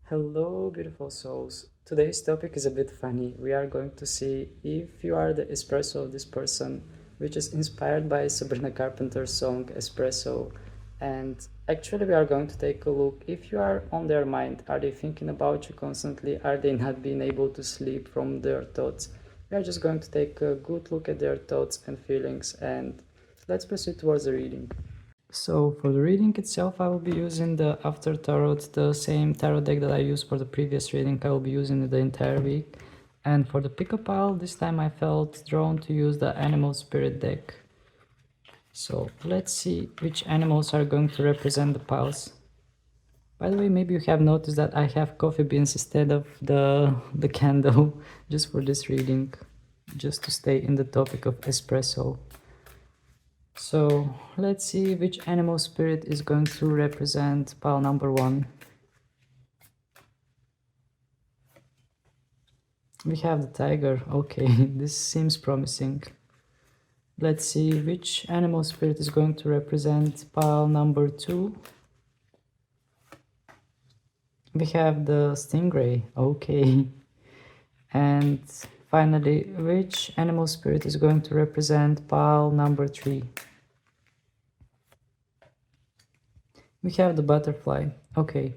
Hello, beautiful souls. Today's topic is a bit funny. We are going to see if you are the espresso of this person, which is inspired by Sabrina Carpenter's song Espresso. And actually, we are going to take a look if you are on their mind. Are they thinking about you constantly? Are they not being able to sleep from their thoughts? We are just going to take a good look at their thoughts and feelings, and let's proceed towards the reading. So for the reading itself, I will be using the After Tarot, the same tarot deck that I used for the previous reading. I will be using it the entire week. And for the pickup pile, this time I felt drawn to use the Animal Spirit deck. So let's see which animals are going to represent the piles. By the way, maybe you have noticed that I have coffee beans instead of the candle, just for this reading, just to stay in the topic of espresso. So let's see which animal spirit is going to represent pile number 1. We have the tiger. Okay, this seems promising. Let's see which animal spirit is going to represent pile number 2. We have the stingray. Okay. And finally, which animal spirit is going to represent pile number 3? We have the butterfly. Okay,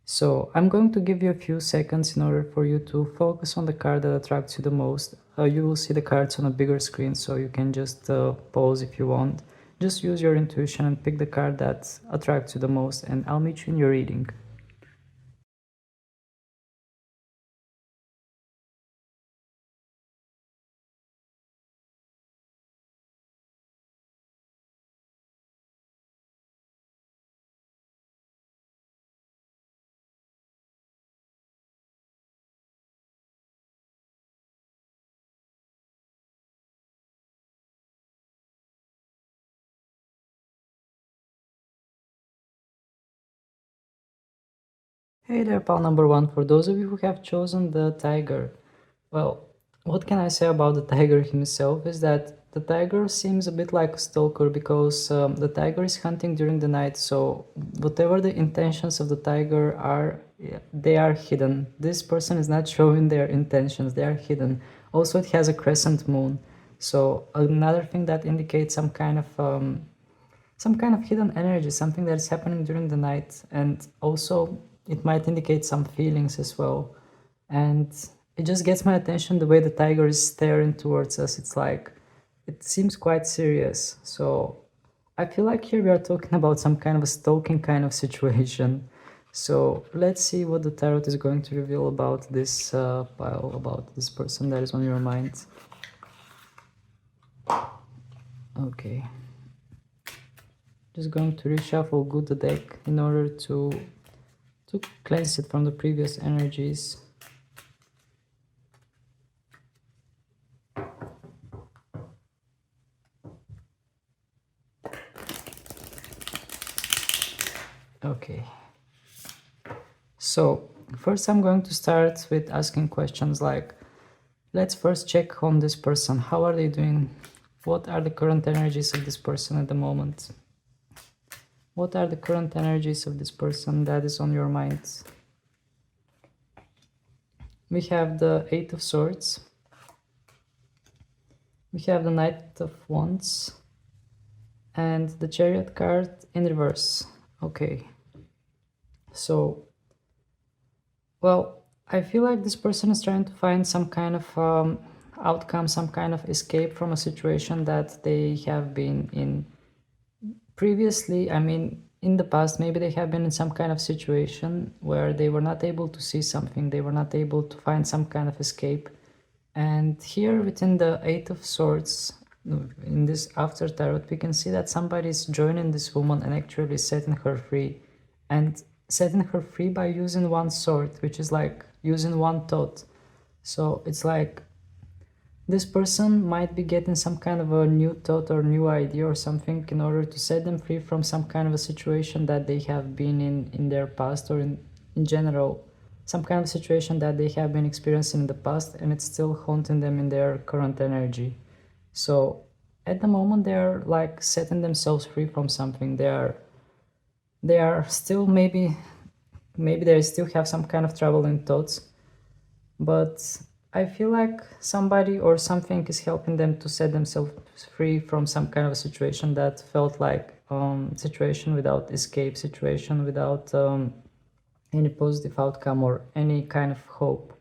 so I'm going to give you a few seconds in order for you to focus on the card that attracts you the most. You will see the cards on a bigger screen, so you can just pause if you want. Just use your intuition and pick the card that attracts you the most, and I'll meet you in your reading. Hey there, pal number 1. For those of you who have chosen the tiger, well, what can I say about the tiger himself is that the tiger seems a bit like a stalker because the tiger is hunting during the night, so whatever the intentions of the tiger are, they are hidden. This person is not showing their intentions, they are hidden. Also, it has a crescent moon, so another thing that indicates some kind of hidden energy, something that is happening during the night, and also it might indicate some feelings as well. And it just gets my attention the way the tiger is staring towards us. It's like, it seems quite serious. So I feel like here we are talking about some kind of a stalking kind of situation. So let's see what the tarot is going to reveal about this pile, about this person that is on your mind. Okay. Just going to reshuffle good the deck in order to cleanse it from the previous energies. Okay. So first I'm going to start with asking questions like, let's first check on this person. How are they doing? What are the current energies of this person at the moment? What are the current energies of this person that is on your mind? We have the Eight of Swords. We have the Knight of Wands. And the Chariot card in reverse. Okay. So, well, I feel like this person is trying to find some kind of outcome, some kind of escape from a situation that they have been in previously. I mean, in the past, maybe they have been in some kind of situation where they were not able to see something, they were not able to find some kind of escape. And here within the Eight of Swords, in this After Tarot, we can see that somebody is joining this woman and actually setting her free. And setting her free by using one sword, which is like using one thought. So it's like this person might be getting some kind of a new thought or new idea or something in order to set them free from some kind of a situation that they have been in their past, or in general, some kind of situation that they have been experiencing in the past, and it's still haunting them in their current energy. So at the moment they're like setting themselves free from something. They are still maybe maybe they still have some kind of trouble in thoughts, but I feel like somebody or something is helping them to set themselves free from some kind of a situation that felt like situation without escape, situation without any positive outcome or any kind of hope.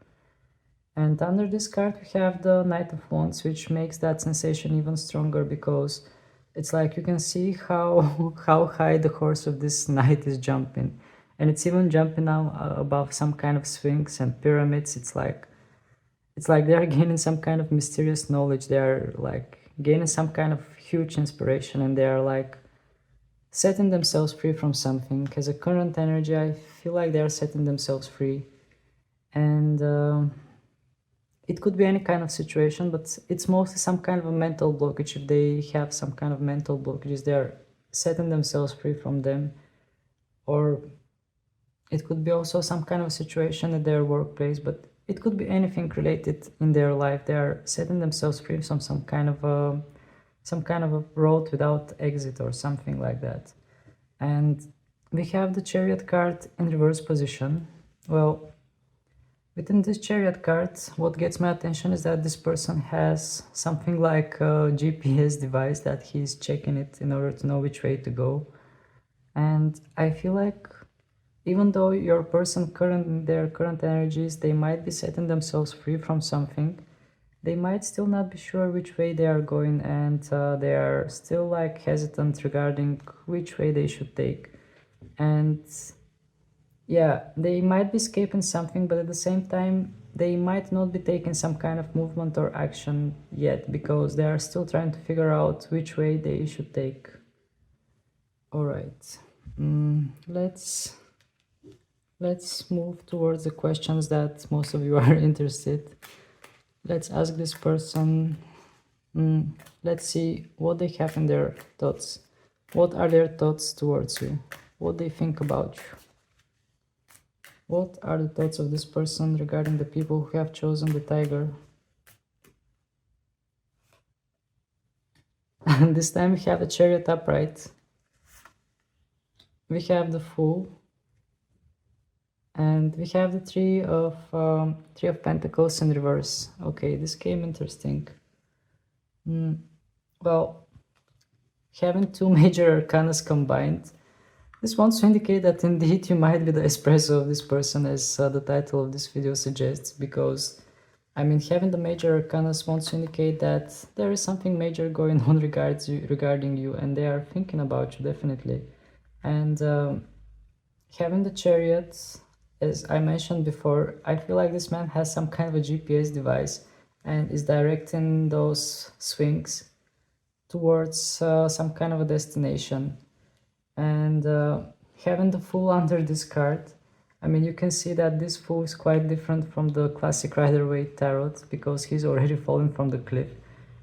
And under this card we have the Knight of Wands, which makes that sensation even stronger, because it's like you can see how how high the horse of this knight is jumping, and it's even jumping now above some kind of sphinx and pyramids. It's like they're gaining some kind of mysterious knowledge. They are like gaining some kind of huge inspiration, and they are like setting themselves free from something. As a current energy, I feel like they are setting themselves free, and it could be any kind of situation, but it's mostly some kind of a mental blockage. If they have some kind of mental blockages, they are setting themselves free from them. Or it could be also some kind of situation at their workplace, but it could be anything related in their life. They are setting themselves free from some kind of a road without exit or something like that. And we have the Chariot card in reverse position. Well, within this Chariot card, what gets my attention is that this person has something like a GPS device that he's checking it in order to know which way to go. And I feel like even though your person their current energies, they might be setting themselves free from something, they might still not be sure which way they are going, and they are still like hesitant regarding which way they should take. And yeah, they might be escaping something, but at the same time they might not be taking some kind of movement or action yet, because they are still trying to figure out which way they should take. All right, let's move towards the questions that most of you are interested. Let's ask this person, let's see what they have in their thoughts. What are their thoughts towards you? What they think about you? What are the thoughts of this person regarding the people who have chosen the Tiger? And this time we have a Chariot upright. We have the Fool. And we have the Three of Pentacles in reverse. Okay, this came interesting. Well, having two major arcanas combined, this wants to indicate that indeed you might be the espresso of this person, as the title of this video suggests, because I mean, having the major arcanas wants to indicate that there is something major going on regarding you, and they are thinking about you, definitely. And having the Chariot, as I mentioned before, I feel like this man has some kind of a GPS device and is directing those swings towards some kind of a destination. And having the Fool under this card, I mean, you can see that this Fool is quite different from the classic Rider-Waite tarot, because he's already fallen from the cliff.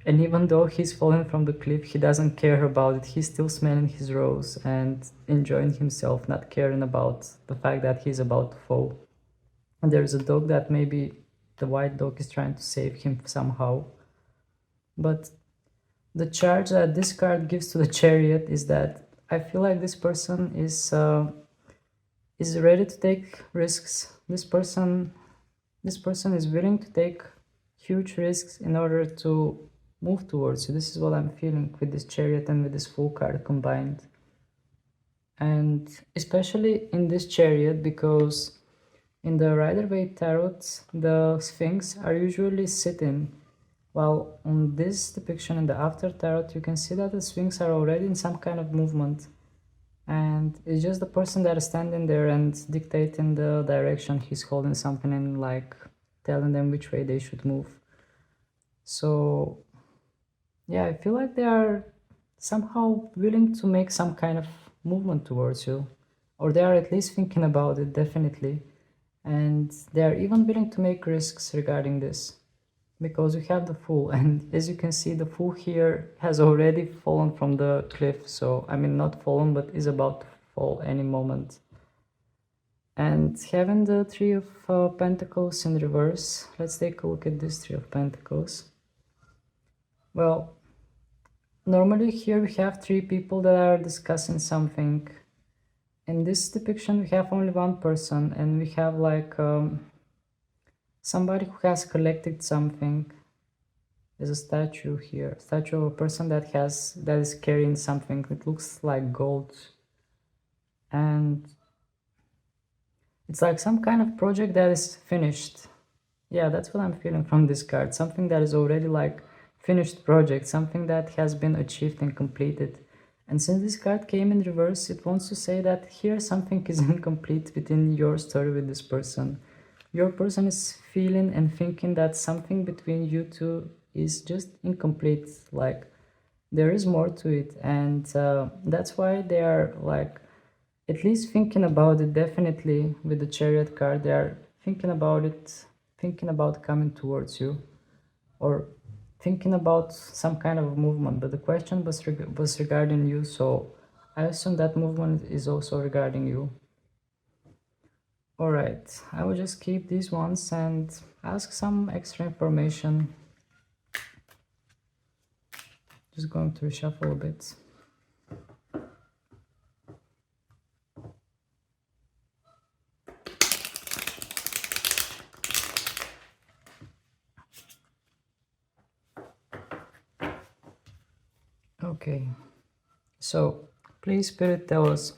And even though he's fallen from the cliff, he doesn't care about it. He's still smelling his rose and enjoying himself, not caring about the fact that he's about to fall. And there's a dog that maybe the white dog is trying to save him somehow. But the charge that this card gives to the Chariot is that I feel like this person is ready to take risks. This person is willing to take huge risks in order to move towards you. This is what I'm feeling with this Chariot and with this Fool card combined. And especially in this Chariot, because in the Rider-Waite tarot, the Sphinx are usually sitting, while on this depiction in the After tarot, you can see that the Sphinx are already in some kind of movement. And it's just the person that is standing there and dictating the direction. He's holding something and like telling them which way they should move. So yeah, I feel like they are somehow willing to make some kind of movement towards you, or they are at least thinking about it, definitely. And they are even willing to make risks regarding this, because we have the Fool, and as you can see, the Fool here has already fallen from the cliff. So I mean, not fallen, but is about to fall any moment. And having the Three of Pentacles in reverse, let's take a look at this Three of Pentacles. Well, normally here we have three people that are discussing something, in this depiction we have only one person, and we have like somebody who has collected something. There's a statue here, statue of a person that is carrying something. It looks like gold, and it's like some kind of project that is finished. Yeah, that's what I'm feeling from this card. Something that is already like finished project, something that has been achieved and completed. And since this card came in reverse, it wants to say that here something is incomplete within your story with this person. Your person is feeling and thinking that something between you two is just incomplete. Like there is more to it, and that's why they are like at least thinking about it. Definitely with the Chariot card, they are thinking about it, thinking about coming towards you, or thinking about some kind of movement. But the question was regarding you, so I assume that movement is also regarding you. All right, I will just keep these ones and ask some extra information. Just going to reshuffle a bit. Okay, so please, Spirit, tell us,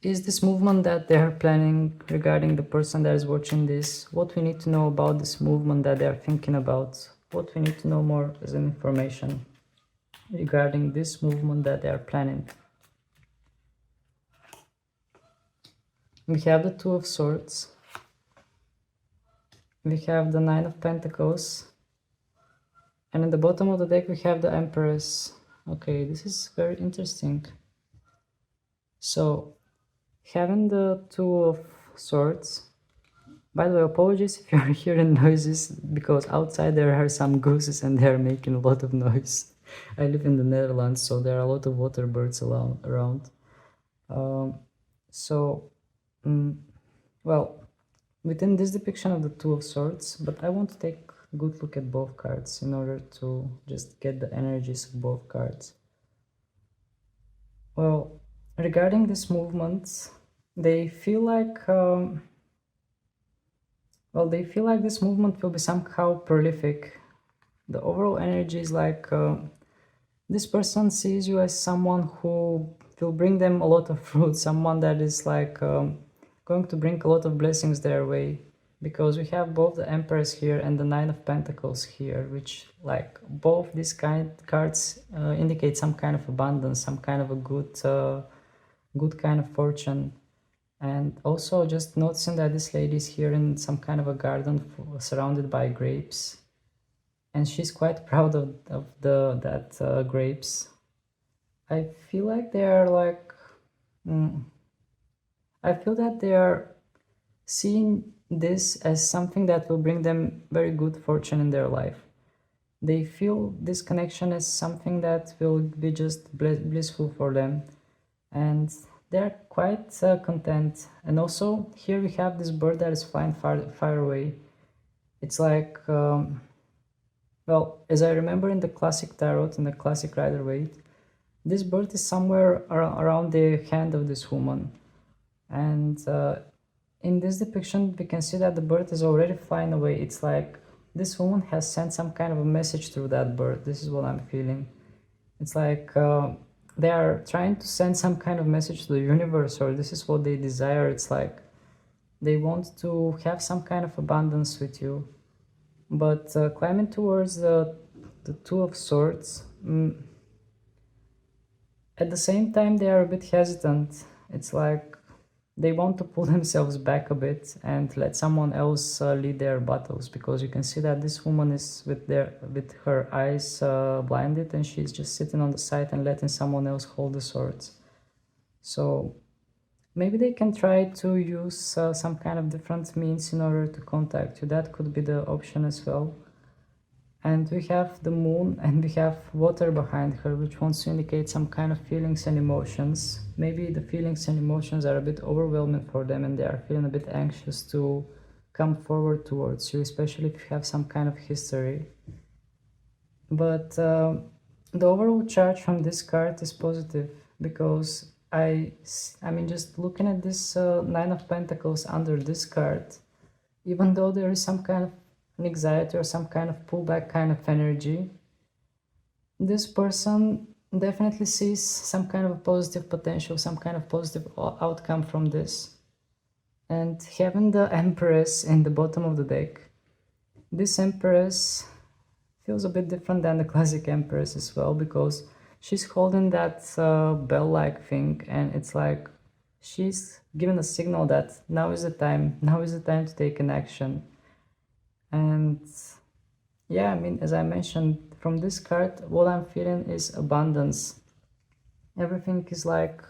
is this movement that they are planning regarding the person that is watching this? What we need to know about this movement that they are thinking about? What we need to know more as an information regarding this movement that they are planning? We have the Two of Swords. We have the Nine of Pentacles. And in the bottom of the deck we have the Empress. Okay, this is very interesting. So, having the Two of Swords. By the way, apologies if you're hearing noises, because outside there are some gooses and they're making a lot of noise. I live in the Netherlands, so there are a lot of water birds around. Well, within this depiction of the Two of Swords, but I want to take a good look at both cards in order to just get the energies of both cards. Well, regarding this movement, they feel like this movement will be somehow prolific. The overall energy is like this person sees you as someone who will bring them a lot of fruit, someone that is like going to bring a lot of blessings their way, because we have both the Empress here and the Nine of Pentacles here, which like both these cards indicate some kind of abundance, some kind of a good kind of fortune. And also just noticing that this lady is here in some kind of a garden surrounded by grapes, and she's quite proud of that grapes. I feel like they are like I feel that they are seeing this as something that will bring them very good fortune in their life. They feel this connection as something that will be just blissful for them, and they're quite content. And also here we have this bird that is flying far away. It's like well, as I remember in the classic tarot, in the classic Rider-Waite, this bird is somewhere around the hand of this woman. And in this depiction we can see that the bird is already flying away. It's like this woman has sent some kind of a message through that bird. This is what I'm feeling. It's like they are trying to send some kind of message to the universe, or this is what they desire. It's like they want to have some kind of abundance with you. But climbing towards the Two of Swords, at the same time they are a bit hesitant. It's like they want to pull themselves back a bit and let someone else lead their battles, because you can see that this woman is with her eyes blinded, and she's just sitting on the side and letting someone else hold the swords. So maybe they can try to use some kind of different means in order to contact you. That could be the option as well. And we have the moon and we have water behind her, which wants to indicate some kind of feelings and emotions. Maybe the feelings and emotions are a bit overwhelming for them and they are feeling a bit anxious to come forward towards you, especially if you have some kind of history. But the overall charge from this card is positive, because I mean, just looking at this Nine of Pentacles under this card, even though there is some kind of anxiety or some kind of pullback kind of energy, this person definitely sees some kind of a positive potential, some kind of positive outcome from this. And having the Empress in the bottom of the deck, this Empress feels a bit different than the classic Empress as well, because she's holding that bell-like thing, and it's like she's giving a signal that now is the time to take an action. And yeah, I mean, as I mentioned, from this card, what I'm feeling is abundance. Everything is like,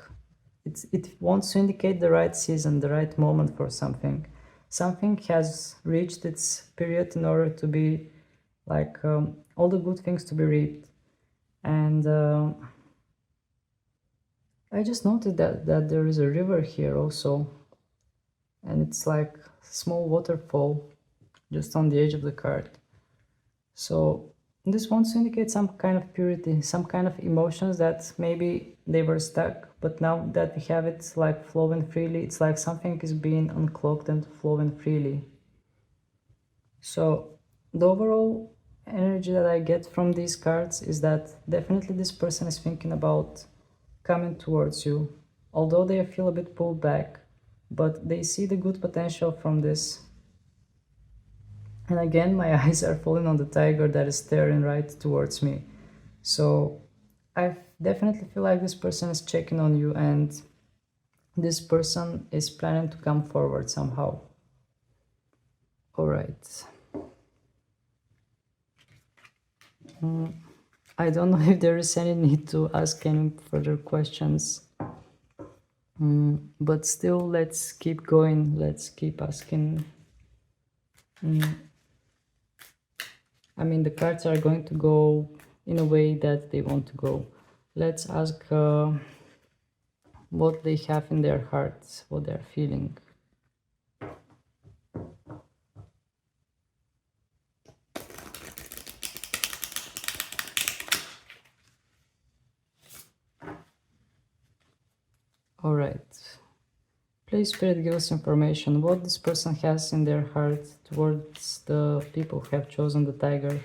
it wants to indicate the right season, the right moment for something. Something has reached its period in order to be like all the good things to be reaped. And I just noted that there is a river here also, and it's like a small waterfall just on the edge of the card. So this wants to indicate some kind of purity, some kind of emotions that maybe they were stuck, but now that we have it like flowing freely, it's like something is being unclogged and flowing freely. So the overall energy that I get from these cards is that definitely this person is thinking about coming towards you, although they feel a bit pulled back, but they see the good potential from this. And again, my eyes are falling on the tiger that is staring right towards me. So I definitely feel like this person is checking on you, and this person is planning to come forward somehow. All right. I don't know if there is any need to ask any further questions, but still, let's keep going. Let's keep asking. I mean, the cards are going to go in a way that they want to go. Let's ask what they have in their hearts, what they're feeling. All right. Please, Spirit, give us information what this person has in their heart towards the people who have chosen the tiger.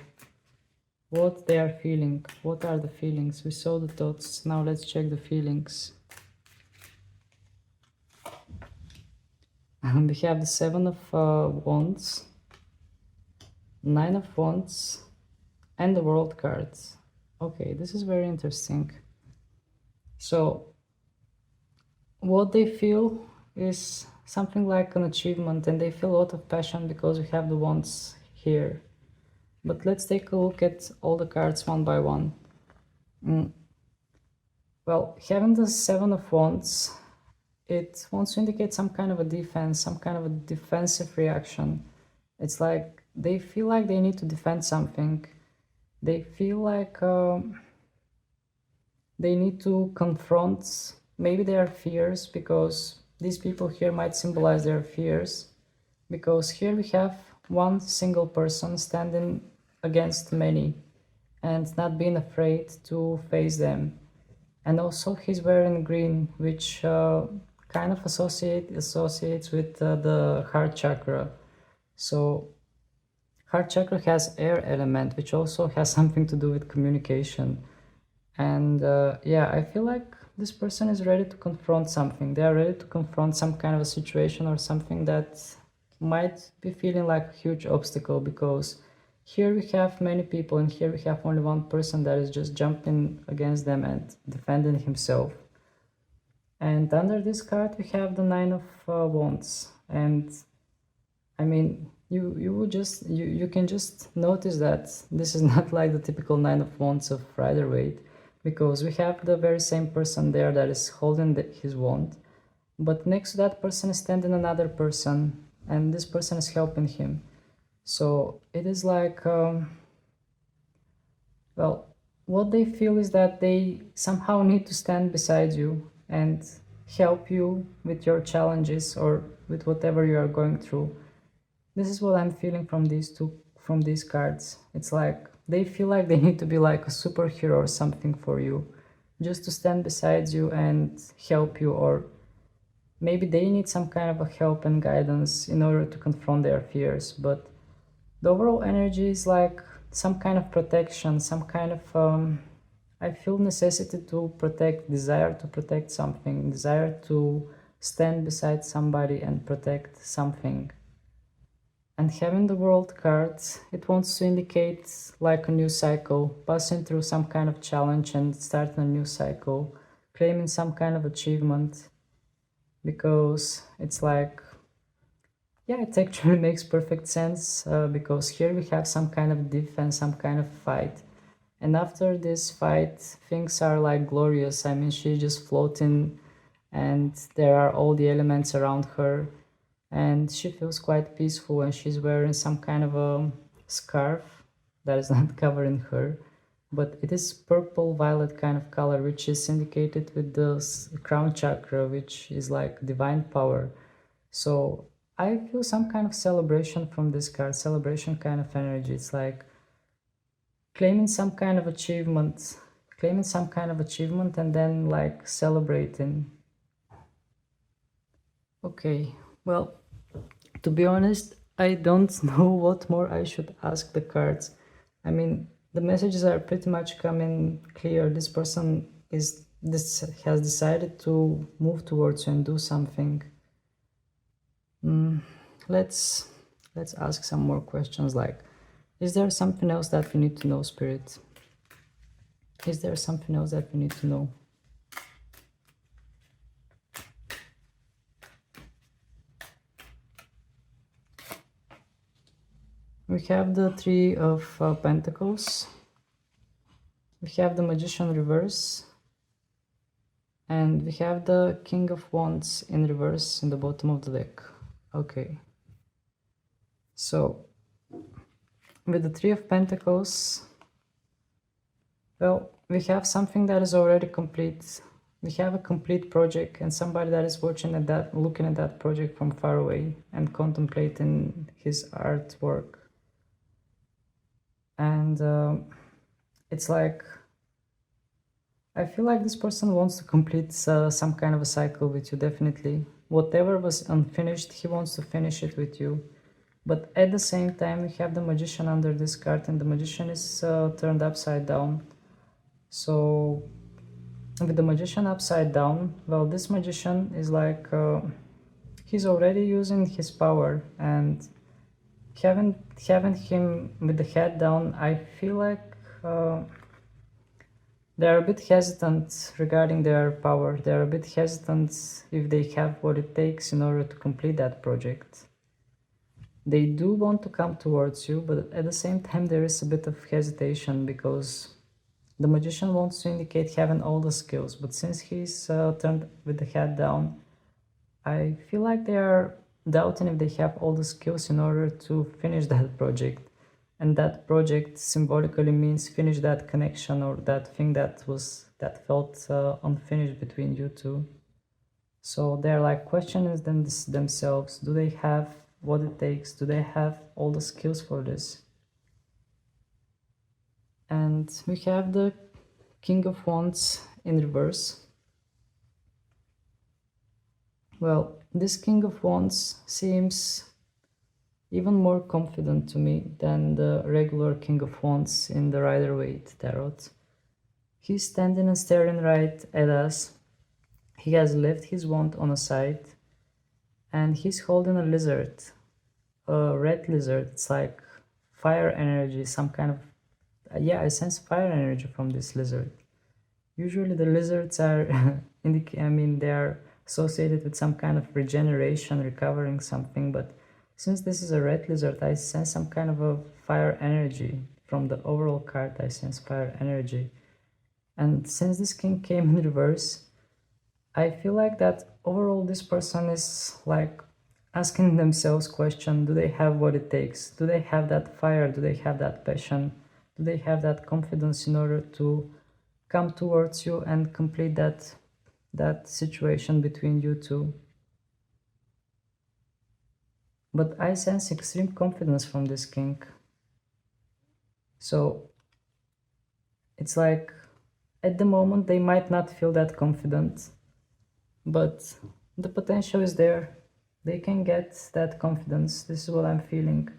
What they are feeling. What are the feelings? We saw the thoughts. Now let's check the feelings. We have the Seven of Wands, Nine of Wands, and the World card. Okay, this is very interesting. So what they feel is something like an achievement, and they feel a lot of passion because we have the wands here. But let's take a look at all the cards one by one. Well, having the Seven of Wands, it wants to indicate some kind of a defense, some kind of a defensive reaction. It's like they feel like they need to defend something. They feel like they need to confront maybe their fears, because these people here might symbolize their fears, because here we have one single person standing against many and not being afraid to face them. And also he's wearing green, which kind of associates with the heart chakra. So heart chakra has air element, which also has something to do with communication. And yeah, I feel like this person is ready to confront something. They are ready to confront some kind of a situation or something that might be feeling like a huge obstacle, because here we have many people and here we have only one person that is just jumping against them and defending himself. And under this card we have the Nine of Wands, and I mean, you can just notice that this is not like the typical Nine of Wands of Rider-Waite, because we have the very same person there that is holding his wand, but next to that person is standing another person, and this person is helping him. So it is like, well, what they feel is that they somehow need to stand beside you and help you with your challenges or with whatever you are going through. This is what I'm feeling from these cards. It's like they feel like they need to be like a superhero or something for you. just to stand beside you and help you, or maybe they need some kind of a help and guidance in order to confront their fears. But the overall energy is like some kind of protection, some kind of I feel necessity to protect, desire to protect something, desire to stand beside somebody and protect something. And having the world card, it wants to indicate like a new cycle, passing through some kind of challenge and starting a new cycle, claiming some kind of achievement, because it's like, yeah, it actually makes perfect sense, because here we have some kind of defense, some kind of fight. And after this fight, things are like glorious. I mean, she's just floating and there are all the elements around her. And she feels quite peaceful, and she's wearing some kind of a scarf that is not covering her. But it is purple violet kind of color, which is indicated with the crown chakra, which is like divine power. So I feel some kind of celebration from this card, celebration kind of energy. It's like claiming some kind of achievement, and then like celebrating. Okay, well, to be honest, I don't know what more I should ask the cards. I mean, the messages are pretty much coming clear. This person has decided to move towards you and do something. Let's ask some more questions, like, is there something else that we need to know, Spirit? Is there something else that we need to know? We have the Three of Pentacles. We have the Magician reverse. And we have the King of Wands in reverse in the bottom of the deck. Okay. So, with the Three of Pentacles, well, we have something that is already complete. We have a complete project, and somebody that is watching at that, looking at that project from far away and contemplating his artwork. And it's like, I feel like this person wants to complete some kind of a cycle with you, definitely. Whatever was unfinished, he wants to finish it with you. But at the same time, we have the Magician under this card, and the Magician is turned upside down. So, with the Magician upside down, well, this Magician is like, he's already using his power, and having him with the head down, I feel like they're a bit hesitant regarding their power. They're a bit hesitant if they have what it takes in order to complete that project. They do want to come towards you, but at the same time there is a bit of hesitation, because the Magician wants to indicate having all the skills, but since he's turned with the head down, I feel like they are doubting if they have all the skills in order to finish that project. And that project symbolically means finish that connection, or that thing that felt unfinished between you two. So they're like questioning themselves. Do they have what it takes? Do they have all the skills for this? And we have the King of Wands in reverse. Well, this King of Wands seems even more confident to me than the regular King of Wands in the Rider-Waite Tarot. He's standing and staring right at us. He has left his wand on a side, and he's holding a lizard, a red lizard. It's like fire energy, some kind of, yeah, I sense fire energy from this lizard. Usually the lizards are, they are associated with some kind of regeneration, recovering something, but since this is a red lizard, I sense some kind of a fire energy. From the overall card, I sense fire energy. And since this king came in reverse, I feel like that overall this person is like asking themselves question, do they have what it takes? Do they have that fire? Do they have that passion? Do they have that confidence in order to come towards you and complete that situation between you two? But I sense extreme confidence from this king. So it's like at the moment they might not feel that confident, but the potential is there. They can get that confidence. This is what I'm feeling.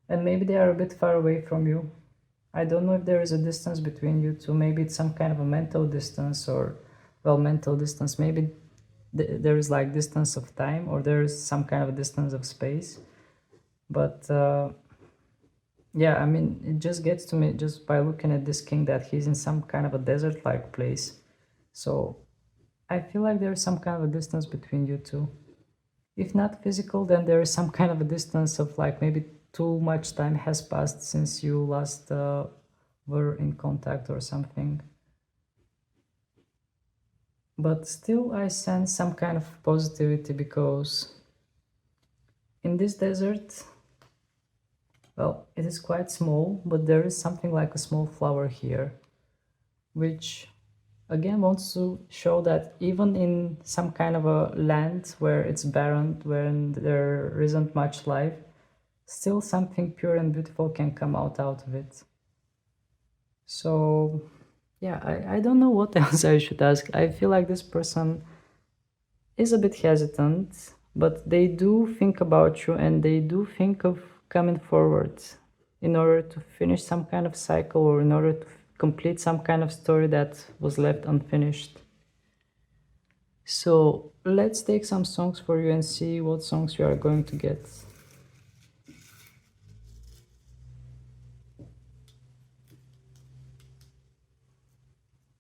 And maybe they are a bit far away from you. I don't know if there is a distance between you two. Maybe it's some kind of a mental distance, or, well, mental distance. Maybe there is like distance of time, or there is some kind of a distance of space. But yeah, I mean, it just gets to me just by looking at this king that he's in some kind of a desert-like place. So I feel like there is some kind of a distance between you two. If not physical, then there is some kind of a distance of like maybe too much time has passed since you last were in contact or something. But still I sense some kind of positivity, because in this desert, well, it is quite small, but there is something like a small flower here, which again wants to show that even in some kind of a land where it's barren, where there isn't much life, still something pure and beautiful can come out of it. So yeah, I don't know what else I should ask. I feel like this person is a bit hesitant, but they do think about you, and they do think of coming forward in order to finish some kind of cycle, or in order to complete some kind of story that was left unfinished. So let's take some songs for you and see what songs you are going to get.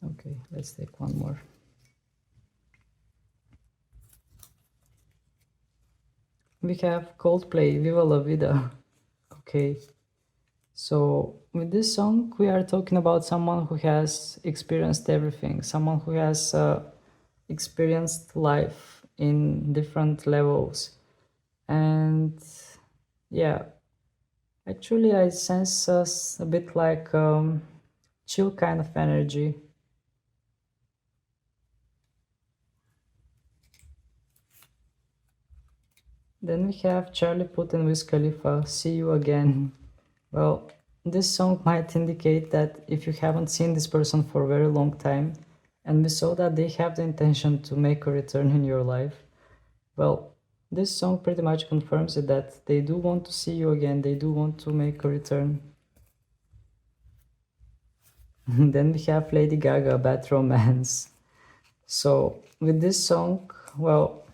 Okay, let's take one more. We have Coldplay, Viva La Vida. Okay, so with this song we are talking about someone who has experienced everything, someone who has experienced life in different levels. And yeah, actually I sense a bit like chill kind of energy. Then we have Charlie Puth and Wiz Khalifa, See You Again. Well, this song might indicate that if you haven't seen this person for a very long time, and we saw that they have the intention to make a return in your life, well, this song pretty much confirms it, that they do want to see you again, they do want to make a return. Then we have Lady Gaga, Bad Romance. So with this song, well,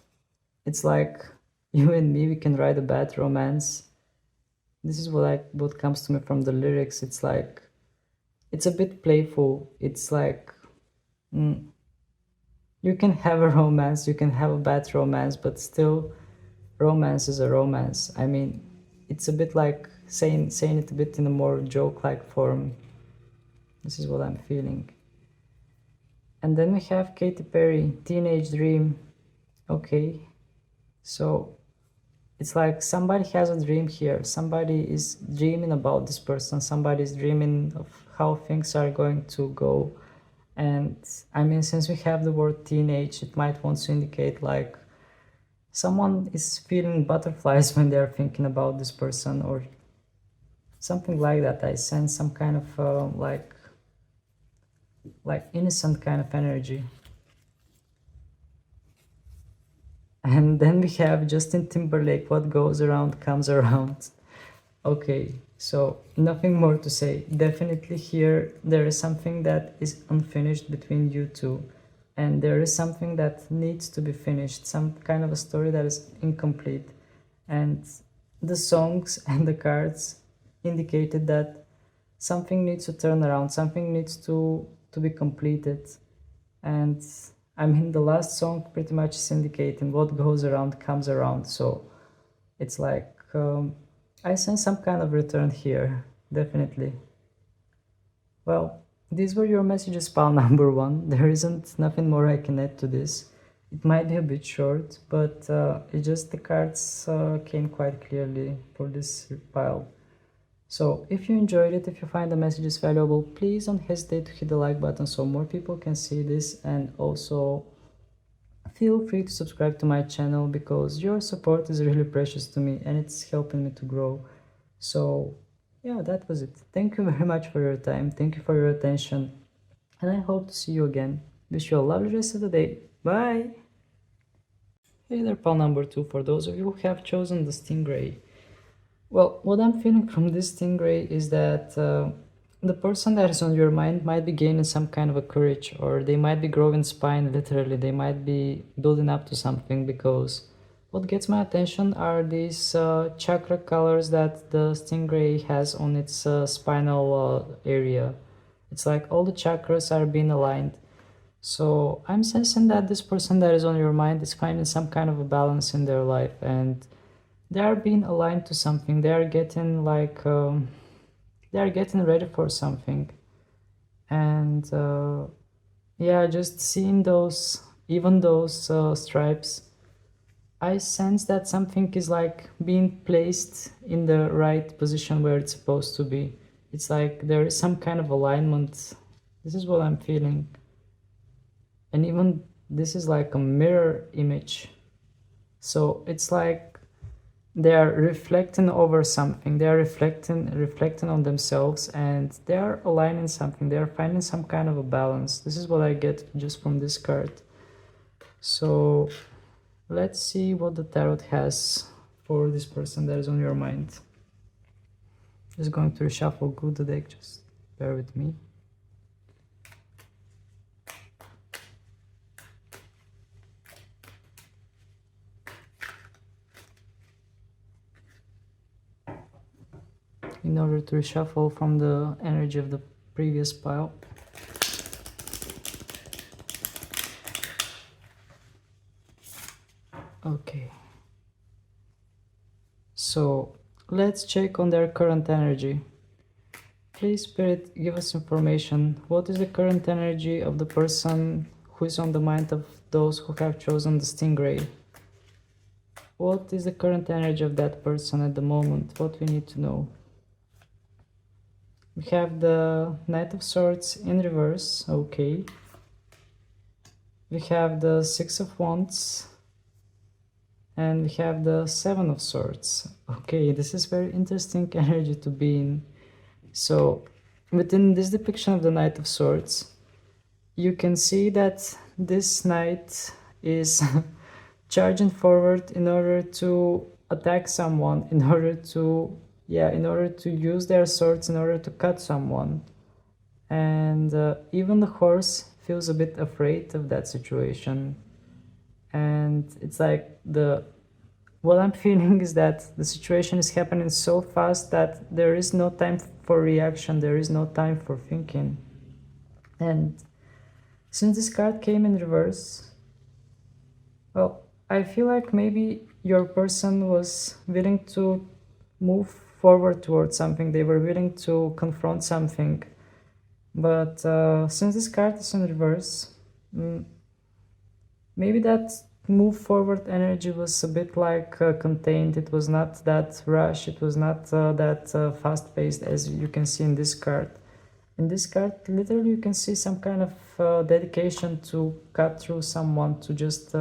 it's like you and me, we can write a bad romance. This is what comes to me from the lyrics. It's like, it's a bit playful. It's like, you can have a romance, you can have a bad romance, but still romance is a romance. I mean, it's a bit like saying it a bit in a more joke-like form. This is what I'm feeling. And then we have Katy Perry, Teenage Dream. Okay, so it's like somebody has a dream here. Somebody is dreaming about this person. Somebody is dreaming of how things are going to go. And I mean, since we have the word teenage, it might want to indicate like someone is feeling butterflies when they're thinking about this person, or something like that. I sense some kind of like innocent kind of energy. And then we have Justin Timberlake, What Goes Around Comes Around. Okay, so nothing more to say. Definitely here there is something that is unfinished between you two, and there is something that needs to be finished, some kind of a story that is incomplete. And the songs and the cards indicated that something needs to turn around, something needs to be completed. And I mean, the last song pretty much is indicating what goes around comes around. So it's like I sense some kind of return here, definitely. Well, these were your messages, pal number one. There isn't nothing more I can add to this. It might be a bit short, but it just the cards came quite clearly for this pile. So if you enjoyed it, if you find the messages valuable, please don't hesitate to hit the like button so more people can see this, and also feel free to subscribe to my channel, because your support is really precious to me and it's helping me to grow. So yeah, that was it. Thank you very much for your time. Thank you for your attention. and I hope to see you again. Wish you a lovely rest of the day. Bye! Hey there, pal number 2, for those of you who have chosen the Stingray. Well, what I'm feeling from this Stingray is that the person that is on your mind might be gaining some kind of a courage, or they might be growing spine, literally. They might be building up to something, because what gets my attention are these chakra colors that the Stingray has on its spinal area. It's like all the chakras are being aligned. So I'm sensing that this person that is on your mind is finding some kind of a balance in their life, and they are being aligned to something. They are getting like they are getting ready for something. And yeah, just seeing those, even those stripes, I sense that something is like being placed in the right position where it's supposed to be. It's like there is some kind of alignment. This is what I'm feeling. And even this is like a mirror image. So it's like they are reflecting over something. They are reflecting on themselves, and they are aligning something. They are finding some kind of a balance. This is what I get just from this card. So let's see what the tarot has for this person that is on your mind. Just going to reshuffle good the deck, just bear with me. In order to reshuffle from the energy of the previous pile. Okay. So let's check on their current energy. Please, Spirit, give us information. What is the current energy of the person who is on the mind of those who have chosen the Stingray? What is the current energy of that person at the moment? What we need to know. We have the Knight of Swords in reverse, okay. We have the Six of Wands, and we have the Seven of Swords. Okay, this is very interesting energy to be in. So within this depiction of the Knight of Swords, you can see that this knight is charging forward in order to attack someone, in order to use their swords in order to cut someone. And even the horse feels a bit afraid of that situation. And it's like what I'm feeling is that the situation is happening so fast that there is no time for reaction, there is no time for thinking. And since this card came in reverse, well, I feel like maybe your person was willing to move forward towards something, they were willing to confront something. But since this card is in reverse, maybe that move forward energy was a bit like contained. It was not that rush, it was not that fast paced as you can see in this card. In this card, literally you can see some kind of dedication to cut through someone, to just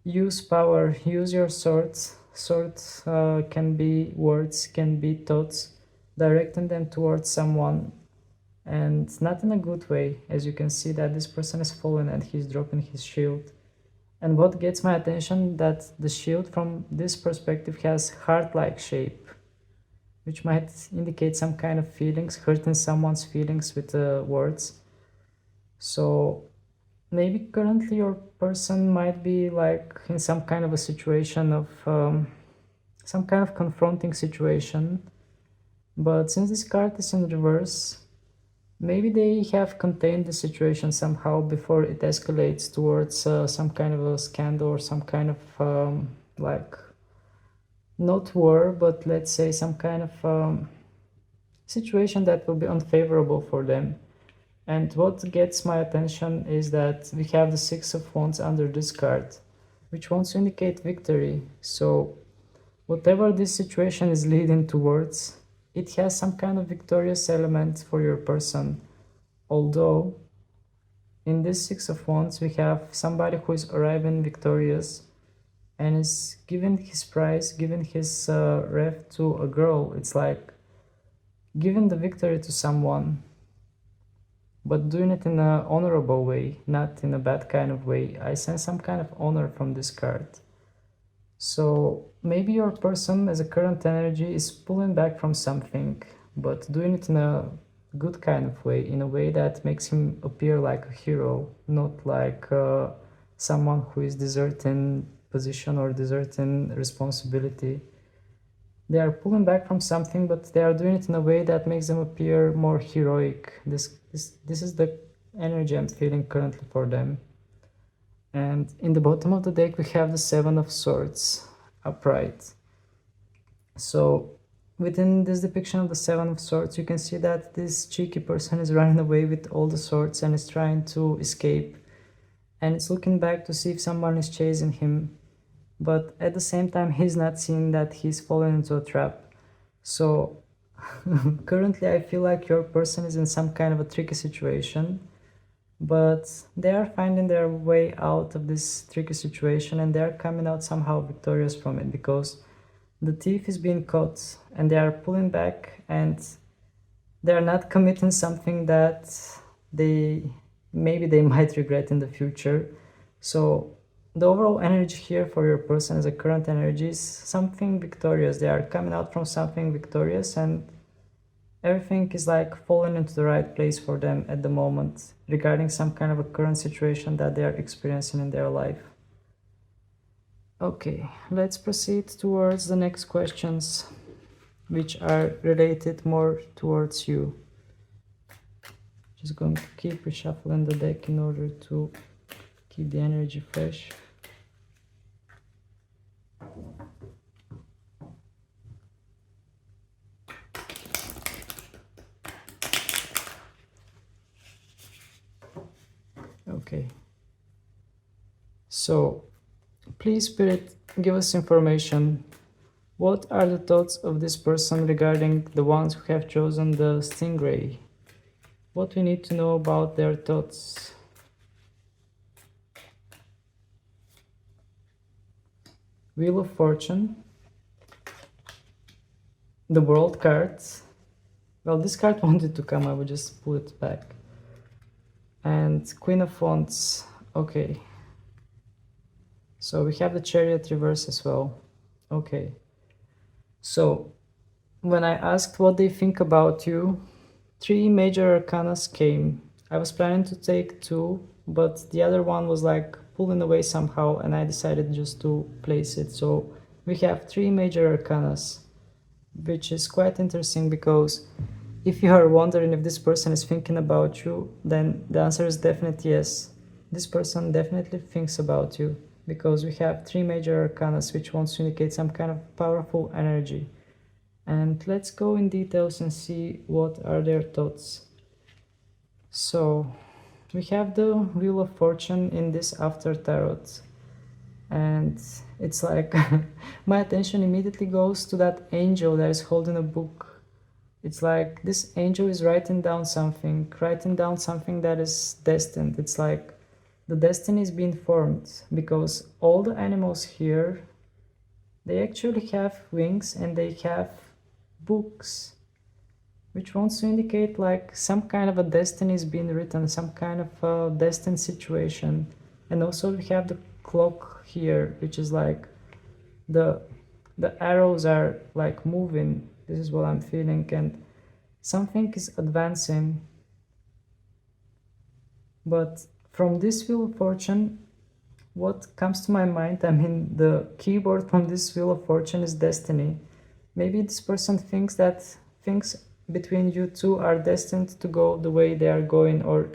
use power, use your swords. Swords can be words, can be thoughts, directing them towards someone, and not in a good way, as you can see that this person is fallen and he's dropping his shield. And what gets my attention, that the shield from this perspective has heart-like shape, which might indicate some kind of feelings, hurting someone's feelings with words. So maybe currently your person might be like in some kind of a situation of some kind of confronting situation. But since this card is in reverse, maybe they have contained the situation somehow before it escalates towards some kind of a scandal or some kind of like, not war, but let's say some kind of situation that will be unfavorable for them. And what gets my attention is that we have the Six of Wands under this card, which wants to indicate victory. So whatever this situation is leading towards, it has some kind of victorious element for your person. Although in this Six of Wands we have somebody who is arriving victorious and is giving his prize, giving his ref to a girl. It's like giving the victory to someone. but doing it in an honorable way, not in a bad kind of way. I sense some kind of honor from this card. So maybe your person as a current energy is pulling back from something, but doing it in a good kind of way, in a way that makes him appear like a hero, not like someone who is deserting position or deserting responsibility. They are pulling back from something, but they are doing it in a way that makes them appear more heroic. This is the energy I'm feeling currently for them. And in the bottom of the deck we have the Seven of Swords upright. So within this depiction of the Seven of Swords, you can see that this cheeky person is running away with all the swords and is trying to escape, and it's looking back to see if someone is chasing him, but at the same time he's not seeing that he's fallen into a trap. So currently I feel like your person is in some kind of a tricky situation, but they are finding their way out of this tricky situation and they are coming out somehow victorious from it, because the thief is being caught and they are pulling back and they are not committing something that maybe they might regret in the future. So the overall energy here for your person as a current energy is something victorious. They are coming out from something victorious and everything is like falling into the right place for them at the moment regarding some kind of a current situation that they are experiencing in their life. Okay, let's proceed towards the next questions, which are related more towards you. Just going to keep reshuffling the deck in order to keep the energy fresh. Okay. So, please, Spirit, give us information. What are the thoughts of this person regarding the ones who have chosen the Stingray? What we need to know about their thoughts? Wheel of Fortune. The World cards. Well, this card wanted to come, I would just pull it back. And Queen of Wands. Okay. So we have the Chariot reverse as well. Okay. So when I asked what they think about you, 3 major arcanas came. I was planning to take 2, but the other one was like pulling away somehow and I decided just to place it. So we have 3 major arcanas, which is quite interesting, because if you are wondering if this person is thinking about you, then the answer is definitely yes. This person definitely thinks about you, because we have 3 major arcanas, which wants to indicate some kind of powerful energy. And let's go in details and see what are their thoughts. So we have the Wheel of Fortune in this After Tarot, and it's like my attention immediately goes to that angel that is holding a book. It's like this angel is writing down something that is destined. It's like the destiny is being formed, because all the animals here, they actually have wings and they have books, which wants to indicate like some kind of a destiny is being written, some kind of a destined situation. And also we have the clock here, which is like the arrows are like moving. This is what I'm feeling, and something is advancing. But from this Wheel of Fortune, what comes to my mind, I mean, the keyword from this Wheel of Fortune is destiny. Maybe this person thinks that things between you two are destined to go the way they are going, or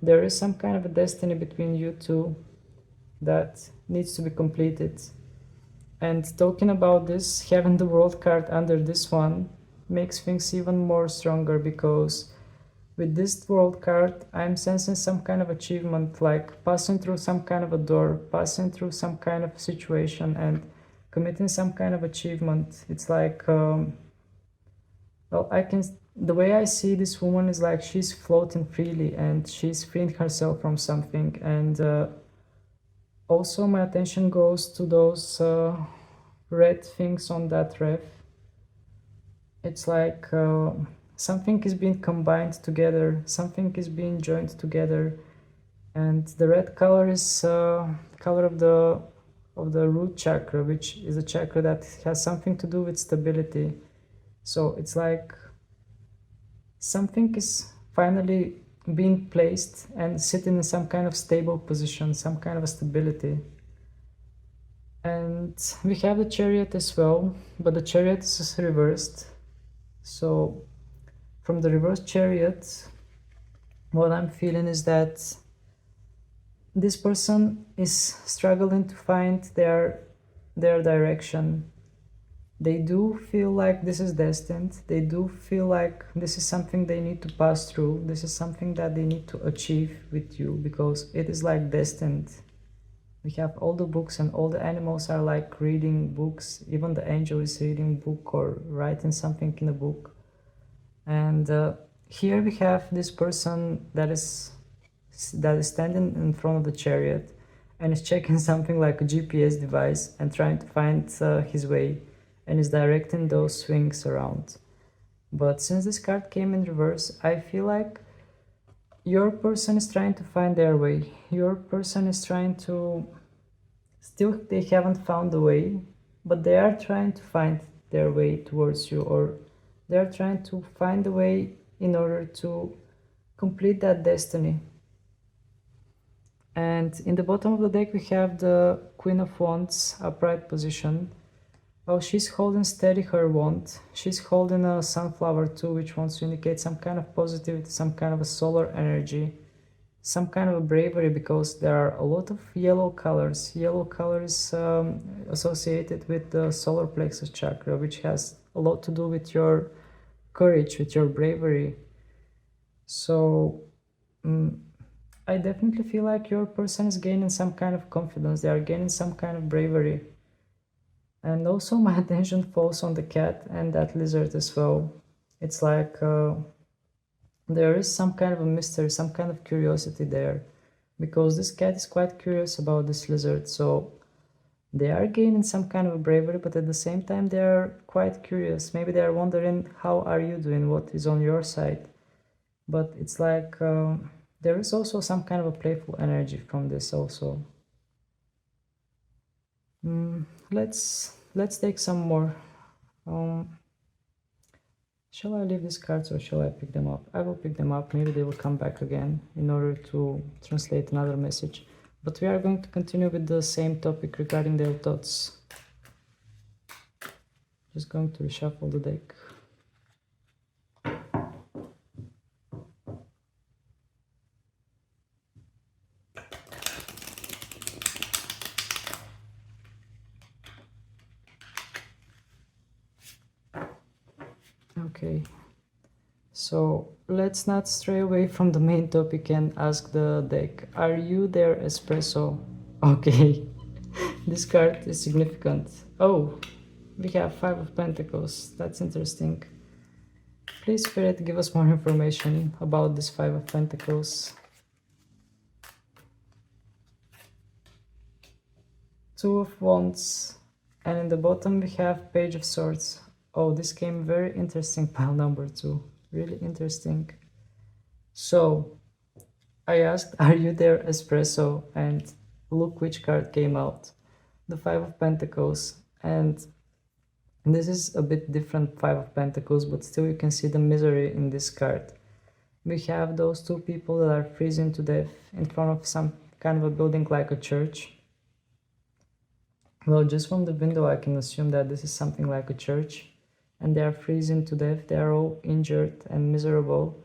there is some kind of a destiny between you two that needs to be completed. And talking about this, having the World card under this one makes things even more stronger, because with this World card I'm sensing some kind of achievement, like passing through some kind of a door, passing through some kind of situation and committing some kind of achievement. It's like well, the way I see this woman is like she's floating freely and she's freeing herself from something. And also my attention goes to those red things on that ref. It's like something is being combined together, something is being joined together, and the red color is color of the root chakra, which is a chakra that has something to do with stability. So it's like something is finally being placed and sitting in some kind of stable position, some kind of a stability. And we have the Chariot as well, but the Chariot is reversed. So from the reversed Chariot, what I'm feeling is that this person is struggling to find their direction. They do feel like this is destined. They do feel like this is something they need to pass through. This is something that they need to achieve with you, because it is like destined. We have all the books and all the animals are like reading books. Even the angel is reading book or writing something in a book. And here we have this person that is standing in front of the Chariot and is checking something like a GPS device and trying to find his way, and is directing those swings around. But since this card came in reverse, I feel like your person is trying to find their way. Your person is trying to, still they haven't found the way, but they are trying to find their way towards you, or they are trying to find the way in order to complete that destiny. And in the bottom of the deck we have the Queen of Wands, upright position. Well, she's holding steady her wand. She's holding a sunflower too, which wants to indicate some kind of positivity, some kind of a solar energy, some kind of a bravery, because there are a lot of yellow colors. Yellow color is associated with the solar plexus chakra, which has a lot to do with your courage, with your bravery. So I definitely feel like your person is gaining some kind of confidence. They are gaining some kind of bravery. And also my attention falls on the cat and that lizard as well. It's like there is some kind of a mystery, some kind of curiosity there, because this cat is quite curious about this lizard. So they are gaining some kind of a bravery, but at the same time they are quite curious. Maybe they are wondering, how are you doing? What is on your side? But it's like there is also some kind of a playful energy from this also. Let's take some more. Shall I leave these cards or shall I pick them up? I will pick them up. Maybe they will come back again in order to translate another message. But we are going to continue with the same topic regarding their thoughts. Just going to reshuffle the deck. Okay, so let's not stray away from the main topic and ask the deck, are you there, Espresso? Okay, this card is significant. Oh, we have 5 of Pentacles. That's interesting. Please, Spirit, give us more information about this 5 of Pentacles. 2 of Wands, and in the bottom we have Page of Swords. Oh, this came very interesting, pile number 2. Really interesting. So, I asked, are you there, Espresso? And look which card came out. The 5 of Pentacles. And this is a bit different 5 of Pentacles, but still you can see the misery in this card. We have those 2 people that are freezing to death in front of some kind of a building like a church. Well, just from the window I can assume that this is something like a church. And they are freezing to death. They are all injured and miserable.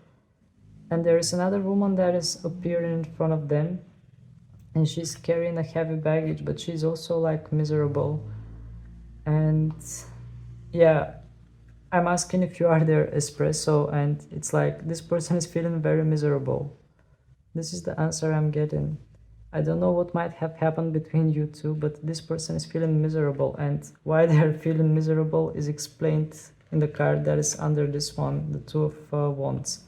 And there is another woman that is appearing in front of them, and she's carrying a heavy baggage, but she's also like miserable. And yeah, I'm asking if you are there, Espresso, and it's like this person is feeling very miserable. This is the answer I'm getting. I don't know what might have happened between you two, but this person is feeling miserable, and why they're feeling miserable is explained in the card that is under this one, the 2 of Wands.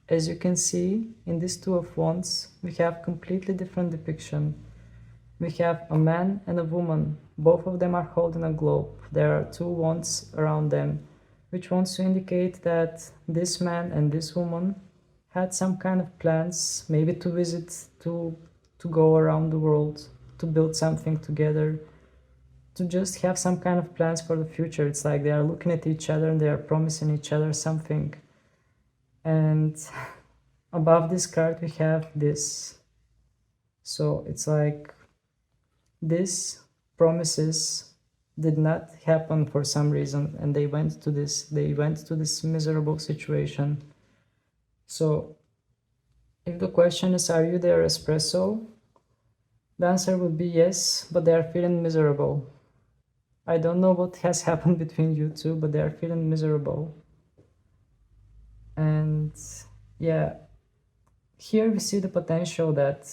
As you can see, in this 2 of Wands, we have completely different depiction. We have a man and a woman. Both of them are holding a globe. There are 2 wands around them. which wants to indicate that this man and this woman had some kind of plans, maybe to visit, to go around the world, to build something together, to just have some kind of plans for the future. It's like they are looking at each other and they are promising each other something. And above this card we have this. So it's like this promises did not happen for some reason, and they went to this miserable situation. So if the question is, are you their espresso? The answer would be yes, but they are feeling miserable. I don't know what has happened between you two, but they are feeling miserable. And yeah, here we see the potential that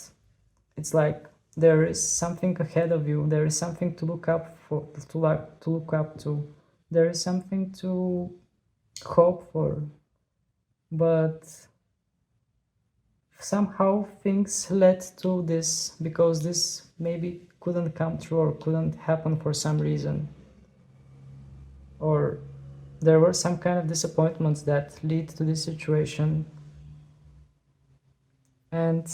it's like there is something ahead of you, there is something to look up for, to look up to, there is something to hope for, but somehow things led to this because this maybe couldn't come true or couldn't happen for some reason, or there were some kind of disappointments that lead to this situation. And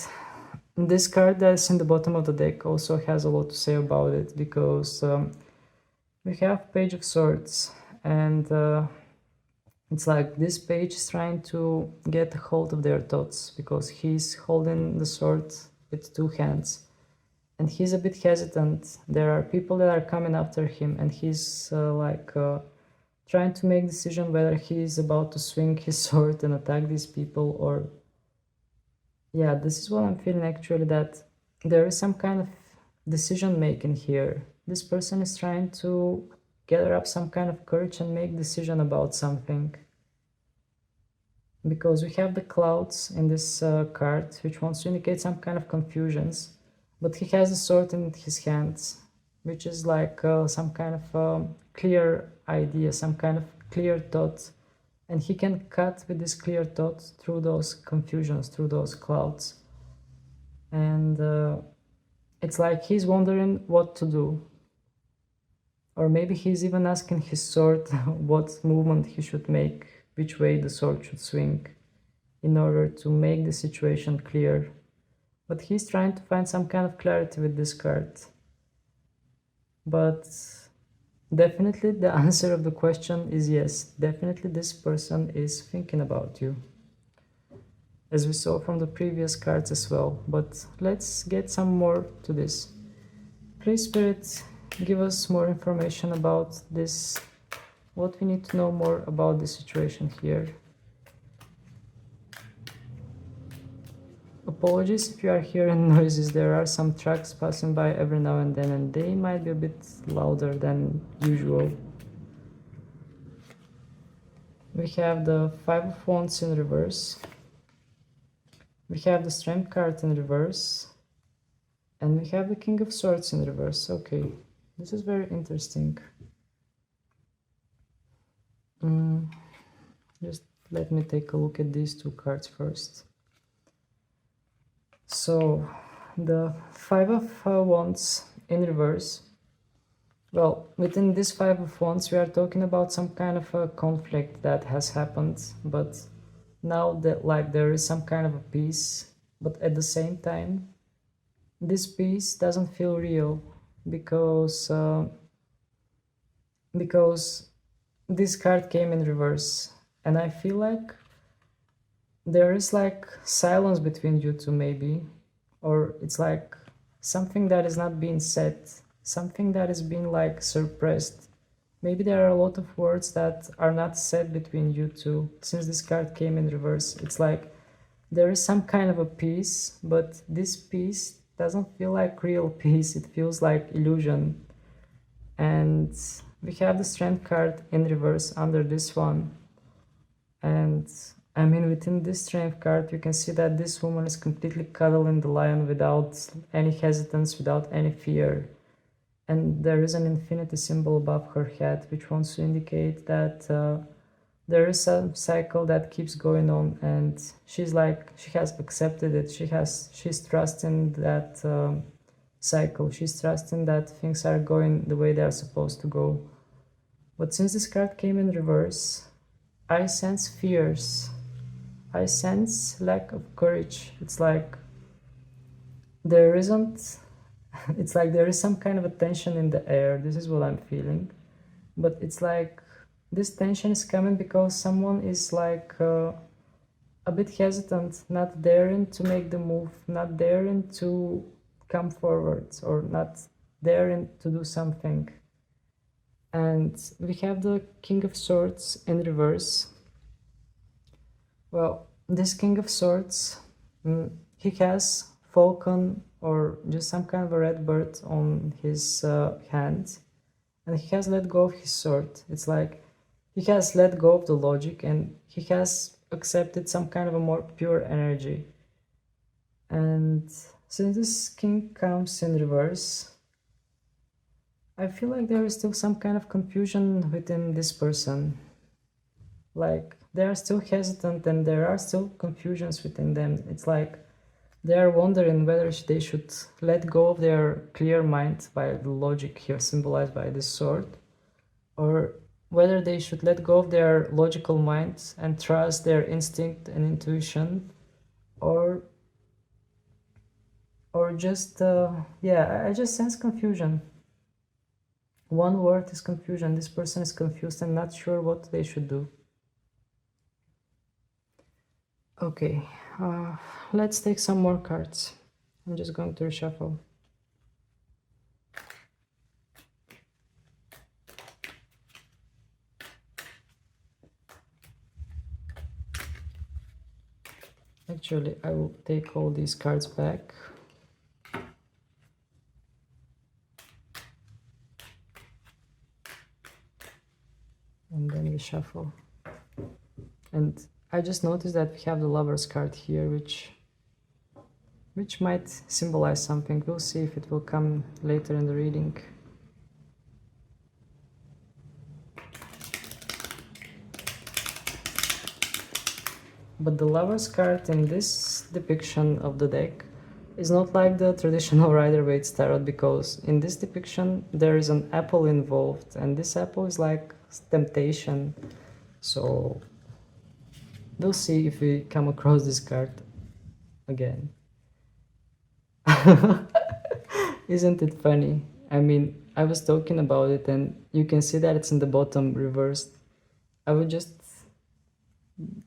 this card that's in the bottom of the deck also has a lot to say about it, because we have Page of Swords, and it's like this page is trying to get a hold of their thoughts, because he's holding the sword with two hands and he's a bit hesitant. There are people that are coming after him, and he's trying to make a decision whether he's about to swing his sword and attack these people, or yeah, this is what I'm feeling actually, that there is some kind of decision making here. This person is trying to gather up some kind of courage and make a decision about something. Because we have the clouds in this card, which wants to indicate some kind of confusions, but he has the sword in his hands, which is like some kind of clear idea, some kind of clear thought, and he can cut with this clear thought through those confusions, through those clouds. And it's like he's wondering what to do, or maybe he's even asking his sword what movement he should make, which way the sword should swing, in order to make the situation clear. But he's trying to find some kind of clarity with this card. But definitely the answer of the question is yes. Definitely this person is thinking about you, as we saw from the previous cards as well. But let's get some more to this. Please, Spirit, give us more information about this, what we need to know more about the situation here. Apologies if you are hearing noises, there are some trucks passing by every now and then, and they might be a bit louder than usual. We have the Five of Wands in reverse. We have the Strength card in reverse. And we have the King of Swords in reverse. Okay, this is very interesting. Just let me take a look at these two cards first. So the Five of Wands in reverse. Well, within this Five of Wands we are talking about some kind of a conflict that has happened, but now that there is some kind of a peace, but at the same time this peace doesn't feel real, because this card came in reverse, and I feel like there is like silence between you two maybe, or it's like something that is not being said, something that is being like suppressed. Maybe there are a lot of words that are not said between you two. Since this card came in reverse, it's like there is some kind of a peace, but this peace doesn't feel like real peace, it feels like illusion. And we have the Strength card in reverse under this one, and I mean, within this Strength card, you can see that this woman is completely cuddling the lion without any hesitance, without any fear. And there is an infinity symbol above her head, which wants to indicate that there is a cycle that keeps going on, and she's like, she has accepted it. She's trusting that cycle. She's trusting that things are going the way they are supposed to go. But since this card came in reverse, I sense fears. I sense lack of courage. It's like there isn't, it's like there is some kind of a tension in the air. This is what I'm feeling. But it's like this tension is coming because someone is like a bit hesitant, not daring to make the move, not daring to come forward, or not daring to do something. And we have the King of Swords in reverse. Well, this King of Swords, he has falcon or just some kind of a red bird on his hand, and he has let go of his sword. It's like he has let go of the logic and he has accepted some kind of a more pure energy. And since this king comes in reverse, I feel like there is still some kind of confusion within this person. Like they are still hesitant and there are still confusions within them. It's like they are wondering whether they should let go of their clear mind by the logic here symbolized by this sword, or whether they should let go of their logical mind and trust their instinct and intuition, or just yeah, I just sense confusion. One word is confusion. This person is confused and not sure what they should do. Okay, let's take some more cards. I'm just going to reshuffle. Actually, I will take all these cards back. And then we shuffle. And I just noticed that we have the Lover's card here, which might symbolize something. We'll see if it will come later in the reading. But the Lover's card in this depiction of the deck is not like the traditional Rider-Waite Tarot, because in this depiction there is an apple involved, and this apple is like temptation. So we'll see if we come across this card again. Isn't it funny? I mean, I was talking about it and you can see that it's in the bottom reversed.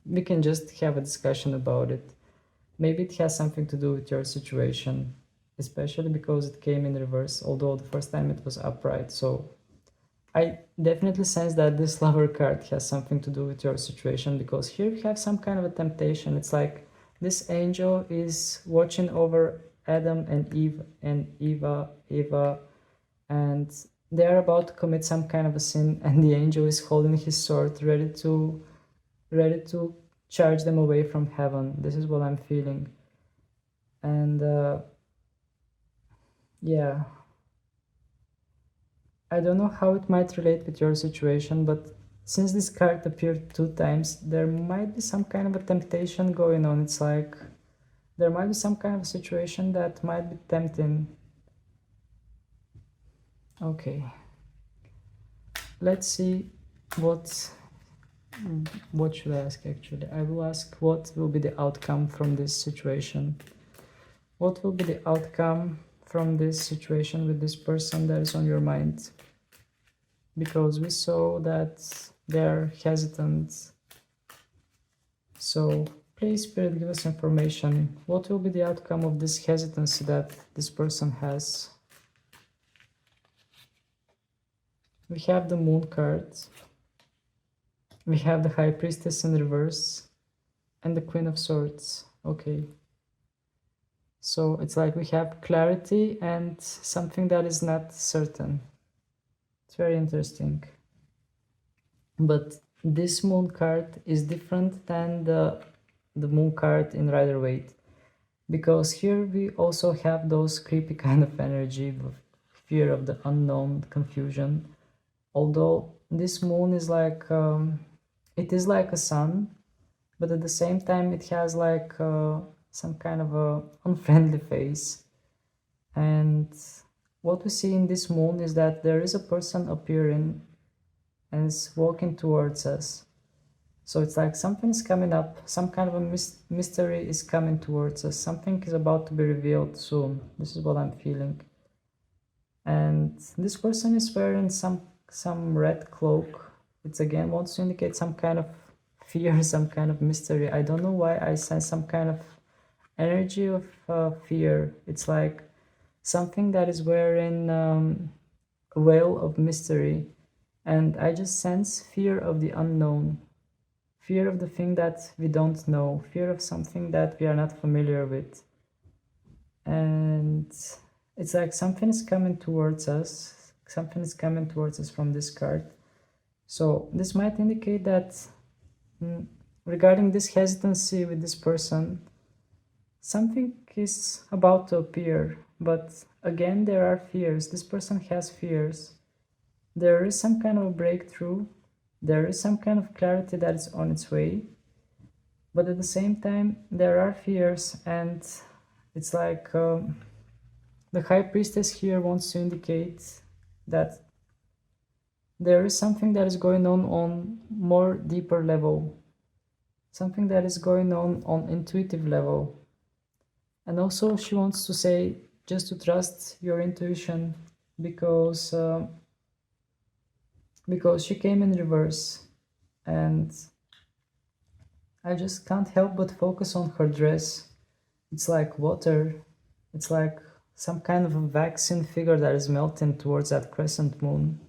We can just have a discussion about it. Maybe it has something to do with your situation, especially because it came in reverse, although the first time it was upright. So I definitely sense that this Lover card has something to do with your situation, because here we have some kind of a temptation. It's like this angel is watching over Adam and Eve and Eva, and they are about to commit some kind of a sin, and the angel is holding his sword ready to charge them away from heaven. This is what I'm feeling. And yeah, I don't know how it might relate with your situation, but since this card appeared 2 times, there might be some kind of a temptation going on. It's like there might be some kind of a situation that might be tempting. Okay, let's see what should I ask. Actually, I will ask what will be the outcome from this situation. What will be the outcome from this situation with this person that is on your mind? Because we saw that they're hesitant. So please, Spirit, give us information. What will be the outcome of this hesitancy that this person has? We have the Moon card. We have the High Priestess in reverse and the Queen of Swords. Okay. So it's like we have clarity and something that is not certain. It's very interesting. But this Moon card is different than the Moon card in Rider-Waite, because here we also have those creepy kind of energy, fear of the unknown, confusion. Although this Moon is like it is like a sun, but at the same time it has like some kind of a unfriendly face. And what we see in this Moon is that there is a person appearing and is walking towards us. So it's like something is coming up, some kind of a mystery is coming towards us, something is about to be revealed soon. This is what I'm feeling. And this person is wearing some red cloak. It's again wants to indicate some kind of fear, some kind of mystery. I don't know why I sense some kind of energy of fear. It's like something that is wearing a veil of mystery, and I just sense fear of the unknown, fear of the thing that we don't know, fear of something that we are not familiar with. And it's like something is coming towards us, something is coming towards us from this card. So this might indicate that regarding this hesitancy with this person, something is about to appear, but again there are fears. This person has fears. There is some kind of a breakthrough, there is some kind of clarity that is on its way, but at the same time there are fears. And it's like the High Priestess here wants to indicate that there is something that is going on more deeper level, something that is going on intuitive level. And also she wants to say just to trust your intuition, because she came in reverse, and I just can't help but focus on her dress. It's like water, it's like some kind of a vaccine figure that is melting towards that crescent moon.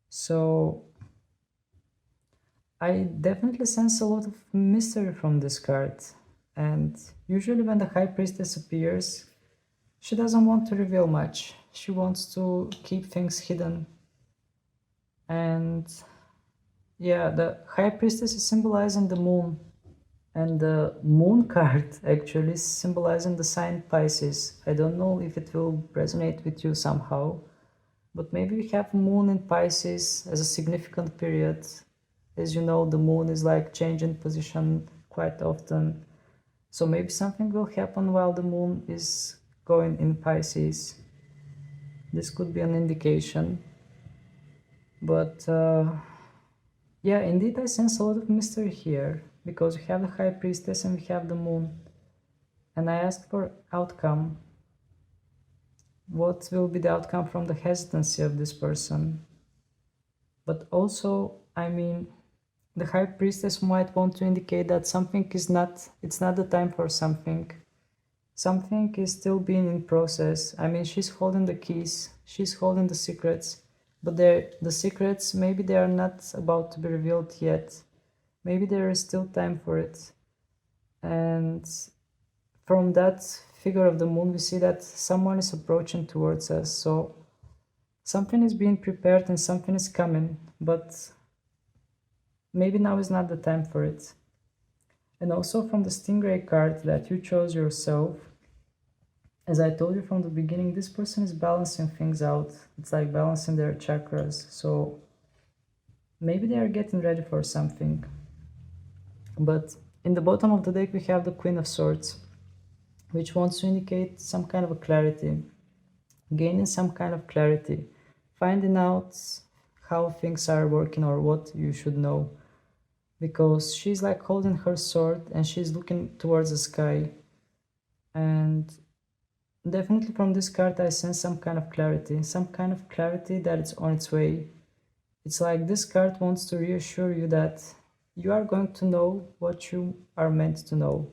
So I definitely sense a lot of mystery from this card, and usually when the High Priestess appears, she doesn't want to reveal much. She wants to keep things hidden. And yeah, the High Priestess is symbolizing the moon, and the moon card actually is symbolizing the sign Pisces. I don't know if it will resonate with you somehow, but maybe we have moon in Pisces as a significant period. As you know, the moon is like changing position quite often. So maybe something will happen while the moon is going in Pisces. This could be an indication. But yeah, indeed I sense a lot of mystery here, because we have the High Priestess and we have the moon. And I asked for outcome. What will be the outcome from the hesitancy of this person? But also, I mean, the High Priestess might want to indicate that something is not, it's not the time for something. Something is still being in process. I mean, she's holding the keys, she's holding the secrets, but the secrets, maybe they are not about to be revealed yet. Maybe there is still time for it. And from that figure of the moon, we see that someone is approaching towards us. So something is being prepared and something is coming, but maybe now is not the time for it. And also from the Stingray card that you chose yourself, as I told you from the beginning, this person is balancing things out. It's like balancing their chakras. So maybe they are getting ready for something. But in the bottom of the deck, we have the Queen of Swords, which wants to indicate some kind of a clarity, gaining some kind of clarity, finding out how things are working or what you should know. Because she's like holding her sword and she's looking towards the sky. And definitely from this card I sense some kind of clarity that it's on its way. It's like this card wants to reassure you that you are going to know what you are meant to know.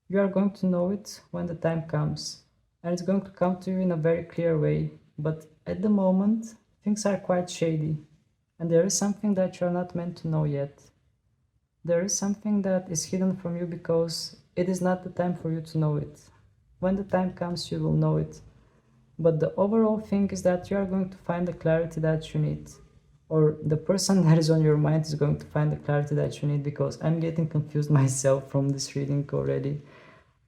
You are going to know it when the time comes, and it's going to come to you in a very clear way. But at the moment, things are quite shady, and there is something that you are not meant to know yet. There is something that is hidden from you because it is not the time for you to know it. When the time comes, you will know it. But the overall thing is that you are going to find the clarity that you need. Or the person that is on your mind is going to find the clarity that you need, because I'm getting confused myself from this reading already.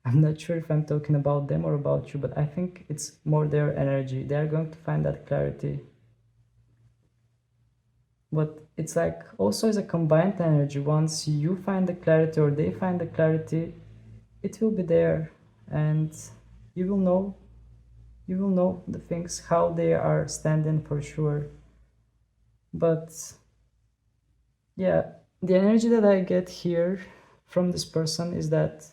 I'm not sure if I'm talking about them or about you, but I think it's more their energy. They are going to find that clarity. But it's like also as a combined energy. Once you find the clarity or they find the clarity, it will be there, and you will know the things, how they are standing for sure. But yeah, The energy that I get here from this person is that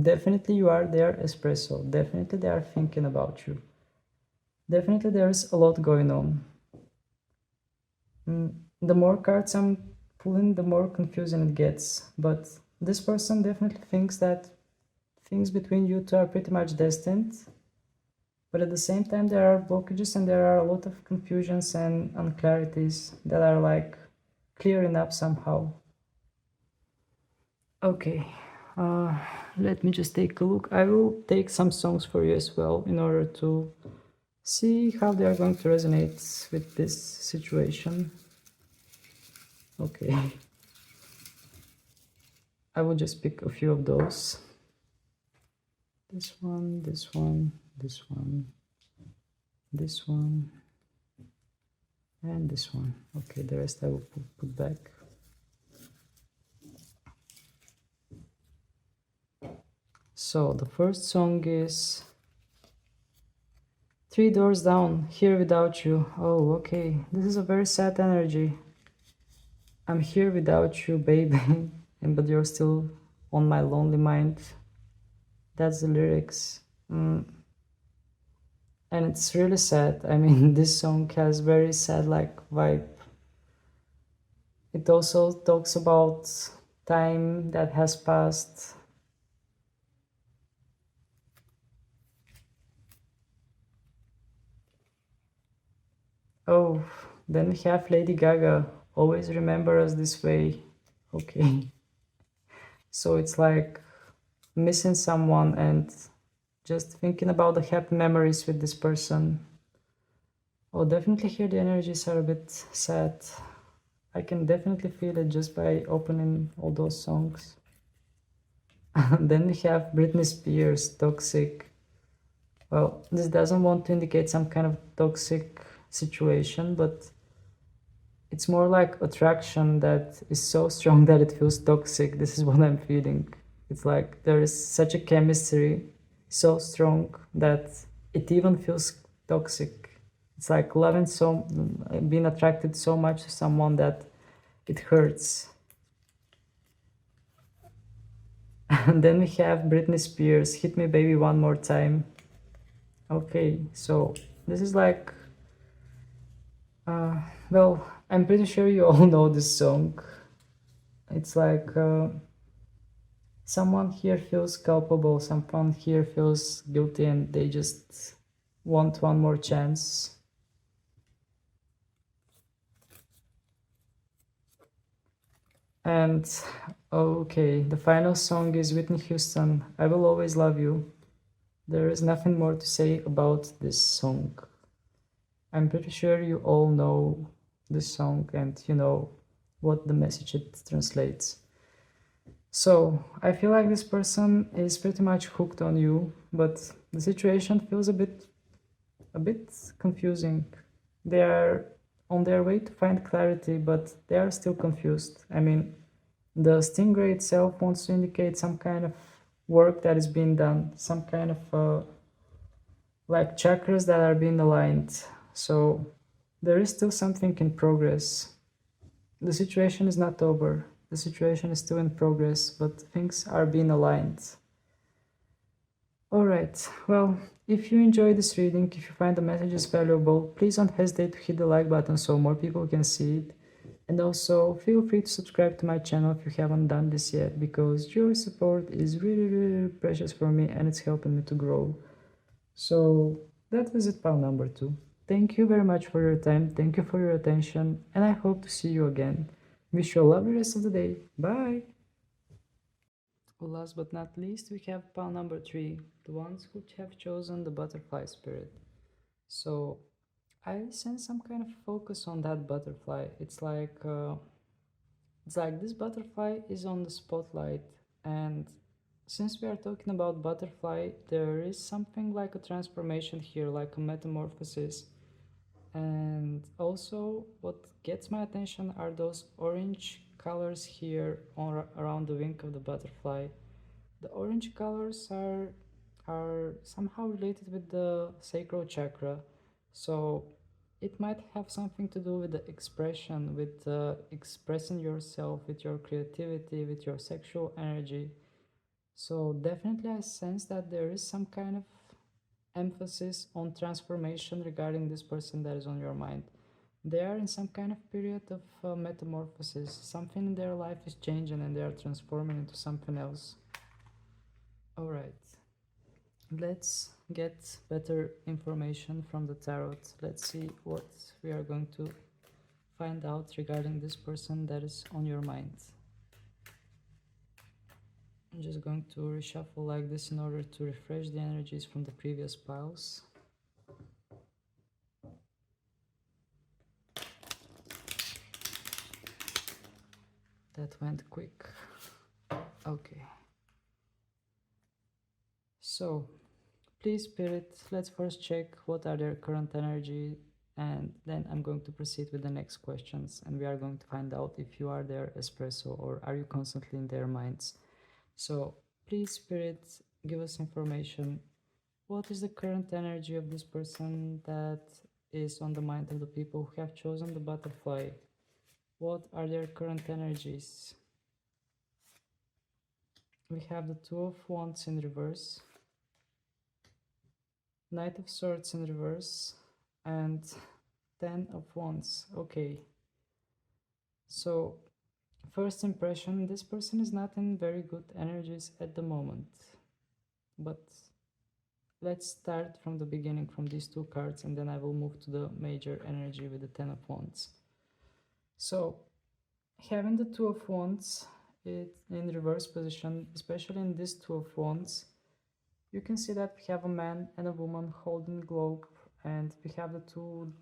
definitely you are their espresso. Definitely they are thinking about you. Definitely there's a lot going on. The more cards I'm pulling, the more confusing it gets. But this person definitely thinks that things between you two are pretty much destined. But at the same time, there are blockages and there are a lot of confusions and unclarities that are like clearing up somehow. Okay, uh, let me just take a look. I will take some songs for you as well in order to see how they are going to resonate with this situation. Okay, I will just pick a few of those. This one, this one, this one, this one, and this one. Okay, the rest I will put back. So the first song is Three Doors Down, Here Without You. Oh, okay. This is a very sad energy. I'm here without you, baby, but you're still on my lonely mind. That's the lyrics. And it's really sad. I mean, this song has very sad like vibe. It also talks about time that has passed. Oh, then we have Lady Gaga. Always remember us this way. Okay. So it's like missing someone and just thinking about the happy memories with this person. Oh, definitely here the energies are a bit sad. I can definitely feel it just by opening all those songs. Then we have Britney Spears, Toxic. Well, this doesn't want to indicate some kind of toxic situation, but it's more like attraction that is so strong that it feels toxic. This is what I'm feeling. It's like there is such a chemistry so strong that it even feels toxic. It's like loving so, being attracted so much to someone that it hurts. And then we have Britney Spears, Hit Me Baby One More Time. Okay, so this is like, well, I'm pretty sure you all know this song. It's like someone here feels culpable, someone here feels guilty, and they just want one more chance. And okay, the final song is Whitney Houston, I Will Always Love You. There is nothing more to say about this song. I'm pretty sure you all know this song and you know what the message it translates. So I feel like this person is pretty much hooked on you, but the situation feels a bit confusing. They are on their way to find clarity, but they are still confused. I mean, the Stingray itself wants to indicate some kind of work that is being done, some kind of like chakras that are being aligned. So there is still something in progress. The situation is not over. The situation is still in progress, but things are being aligned. Alright, well, if you enjoyed this reading, if you find the messages valuable, please don't hesitate to hit the like button so more people can see it. And also, feel free to subscribe to my channel if you haven't done this yet, because your support is really precious for me and it's helping me to grow. So, that was it, pile number 2. Thank you very much for your time, thank you for your attention, and I hope to see you again. Wish you a lovely rest of the day. Bye! Last but not least, we have pile number 3, the ones who have chosen the butterfly spirit. So, I sense some kind of focus on that butterfly. It's like this butterfly is on the spotlight, and since we are talking about butterfly, there is something like a transformation here, like a metamorphosis. And also what gets my attention are those orange colors here around the wing of the butterfly. The orange colors are somehow related with the sacral chakra. So it might have something to do with the expression, with expressing yourself, with your creativity, with your sexual energy. So definitely I sense that there is some kind of emphasis on transformation regarding this person that is on your mind. They are in some kind of period of metamorphosis. Something in their life is changing and they are transforming into something else. All right. Let's get better information from the tarot. Let's see what we are going to find out regarding this person that is on your mind. I'm just going to reshuffle like this in order to refresh the energies from the previous piles. That went quick. Okay. So, please Spirit, let's first check what are their current energy, and then I'm going to proceed with the next questions, and we are going to find out if you are their espresso or are you constantly in their minds. So please Spirit, give us information. What is the current energy of this person that is on the mind of the people who have chosen the butterfly? What are their current energies? We have the Two of Wands in reverse, Knight of Swords in reverse, and Ten of Wands. Okay. So, first impression, this person is not in very good energies at the moment. But let's start from the beginning, from these two cards, and then I will move to the major energy with the Ten of Wands. So, having the Two of Wands in reverse position, especially in this Two of Wands, you can see that we have a man and a woman holding the globe, and we have the two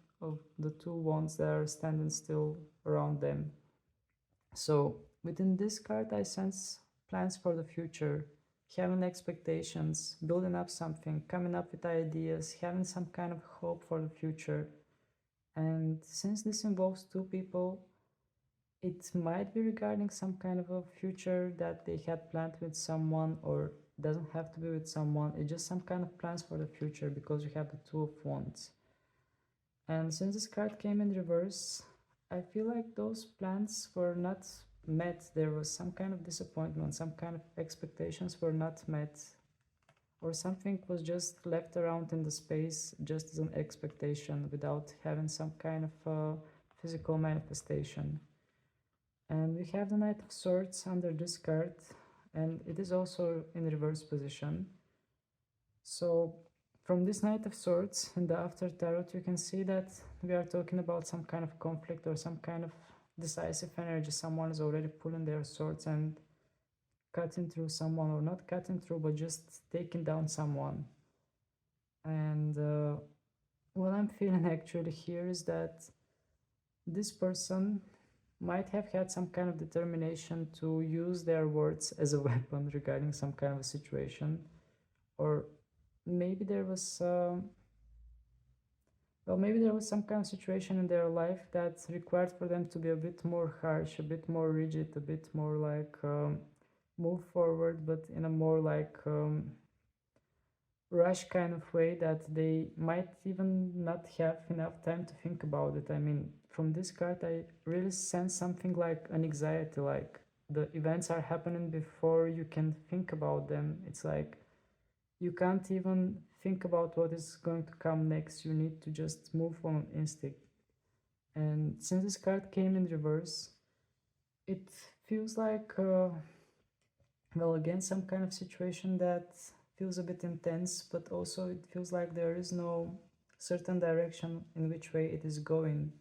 wands that are standing still around them. So within this card, I sense plans for the future, having expectations, building up something, coming up with ideas, having some kind of hope for the future. And since this involves two people, it might be regarding some kind of a future that they had planned with someone, or doesn't have to be with someone. It's just some kind of plans for the future because we have the Two of Wands. And since this card came in reverse, I feel like those plans were not met. There was some kind of disappointment, some kind of expectations were not met, or something was just left around in the space just as an expectation without having some kind of physical manifestation. And we have the Knight of Swords under this card, and it is also in reverse position. So from this Knight of Swords in the After Tarot, you can see that we are talking about some kind of conflict or some kind of decisive energy. Someone is already pulling their swords and cutting through someone, or not cutting through, but just taking down someone. And what I'm feeling actually here is that this person might have had some kind of determination to use their words as a weapon regarding some kind of a situation, or maybe there was maybe there was some kind of situation in their life that required for them to be a bit more harsh, a bit more rigid, a bit more like move forward, but in a more like rush kind of way that they might even not have enough time to think about it. I mean, from this card, I really sense something like an anxiety, like the events are happening before you can think about them. It's like you can't even think about what is going to come next. You need to just move on instinct. And since this card came in reverse, it feels like, well, again, some kind of situation that feels a bit intense, but also it feels like there is no certain direction in which way it is going.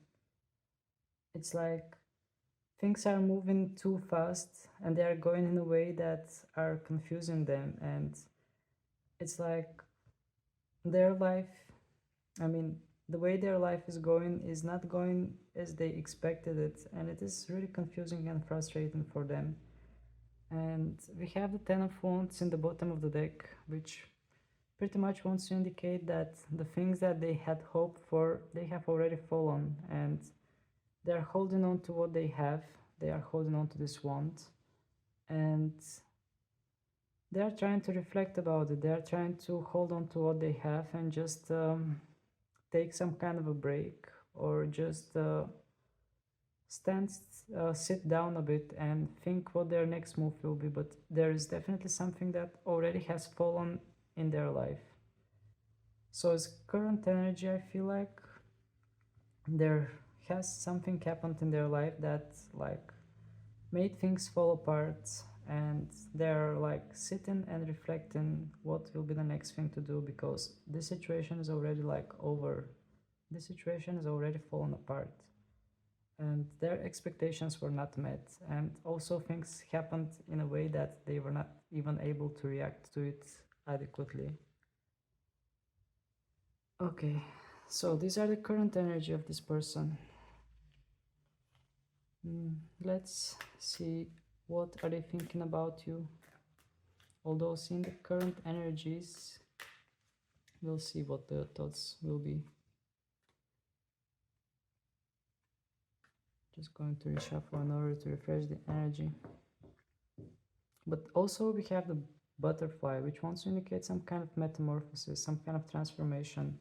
It's like things are moving too fast and they are going in a way that are confusing them, and it's like their life, I mean, the way their life is going is not going as they expected it, and it is really confusing and frustrating for them. And we have the Ten of Wands in the bottom of the deck, which pretty much wants to indicate that the things that they had hoped for, they have already fallen, and they're holding on to what they have. They are holding on to this wand, and they are trying to reflect about it. They are trying to hold on to what they have and just take some kind of a break, or just sit down a bit and think what their next move will be, but there is definitely something that already has fallen in their life. So as current energy, I feel like there has something happened in their life that like made things fall apart, and they're like sitting and reflecting what will be the next thing to do, because this situation is already like over. This situation is already fallen apart, and their expectations were not met, and also things happened in a way that they were not even able to react to it adequately. Okay, so these are the current energy of this person. Let's see, what are they thinking about you? Although seeing the current energies, we'll see what the thoughts will be. Just going to reshuffle in order to refresh the energy. But also we have the butterfly, which wants to indicate some kind of metamorphosis, some kind of transformation.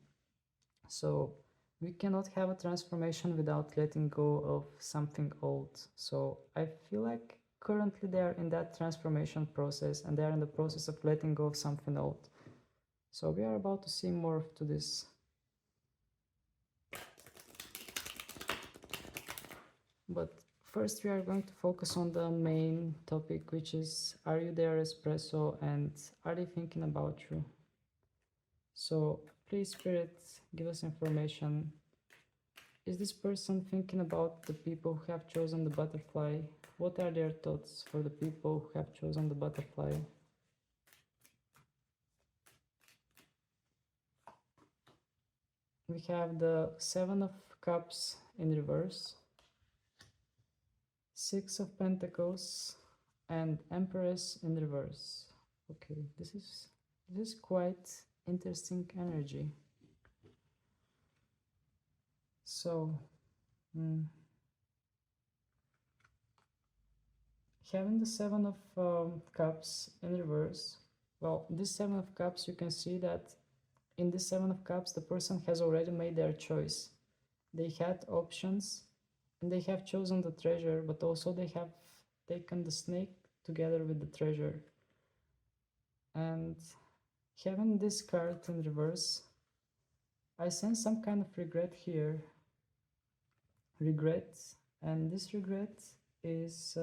So we cannot have a transformation without letting go of something old. So I feel like currently they are in that transformation process, and they are in the process of letting go of something old. So we are about to see more to this. But first we are going to focus on the main topic, which is, are you there, Espresso, and are they thinking about you? So please, Spirit, give us information. Is this person thinking about the people who have chosen the butterfly? What are their thoughts for the people who have chosen the butterfly? We have the Seven of Cups in reverse, Six of Pentacles, and Empress in reverse. Okay, this is quite interesting energy. So having the Seven of Cups in reverse, well, this Seven of Cups, you can see that in this Seven of Cups the person has already made their choice. They had options and they have chosen the treasure, but also they have taken the snake together with the treasure. And having this card in reverse, I sense some kind of regret here. Regret, and this regret is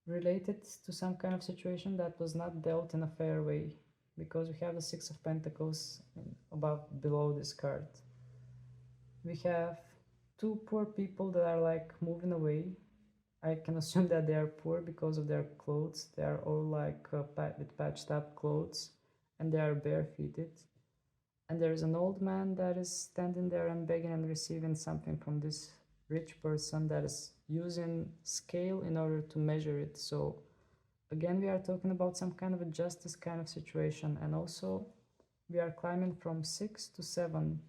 related to some kind of situation that was not dealt in a fair way, because we have the Six of Pentacles below this card. We have two poor people that are like moving away. I can assume that they are poor because of their clothes. They are all like with patched up clothes, and they are barefooted. And there is an old man that is standing there and begging and receiving something from this rich person that is using scale in order to measure it. So again, we are talking about some kind of a justice kind of situation, and also we are climbing from 6 to 7.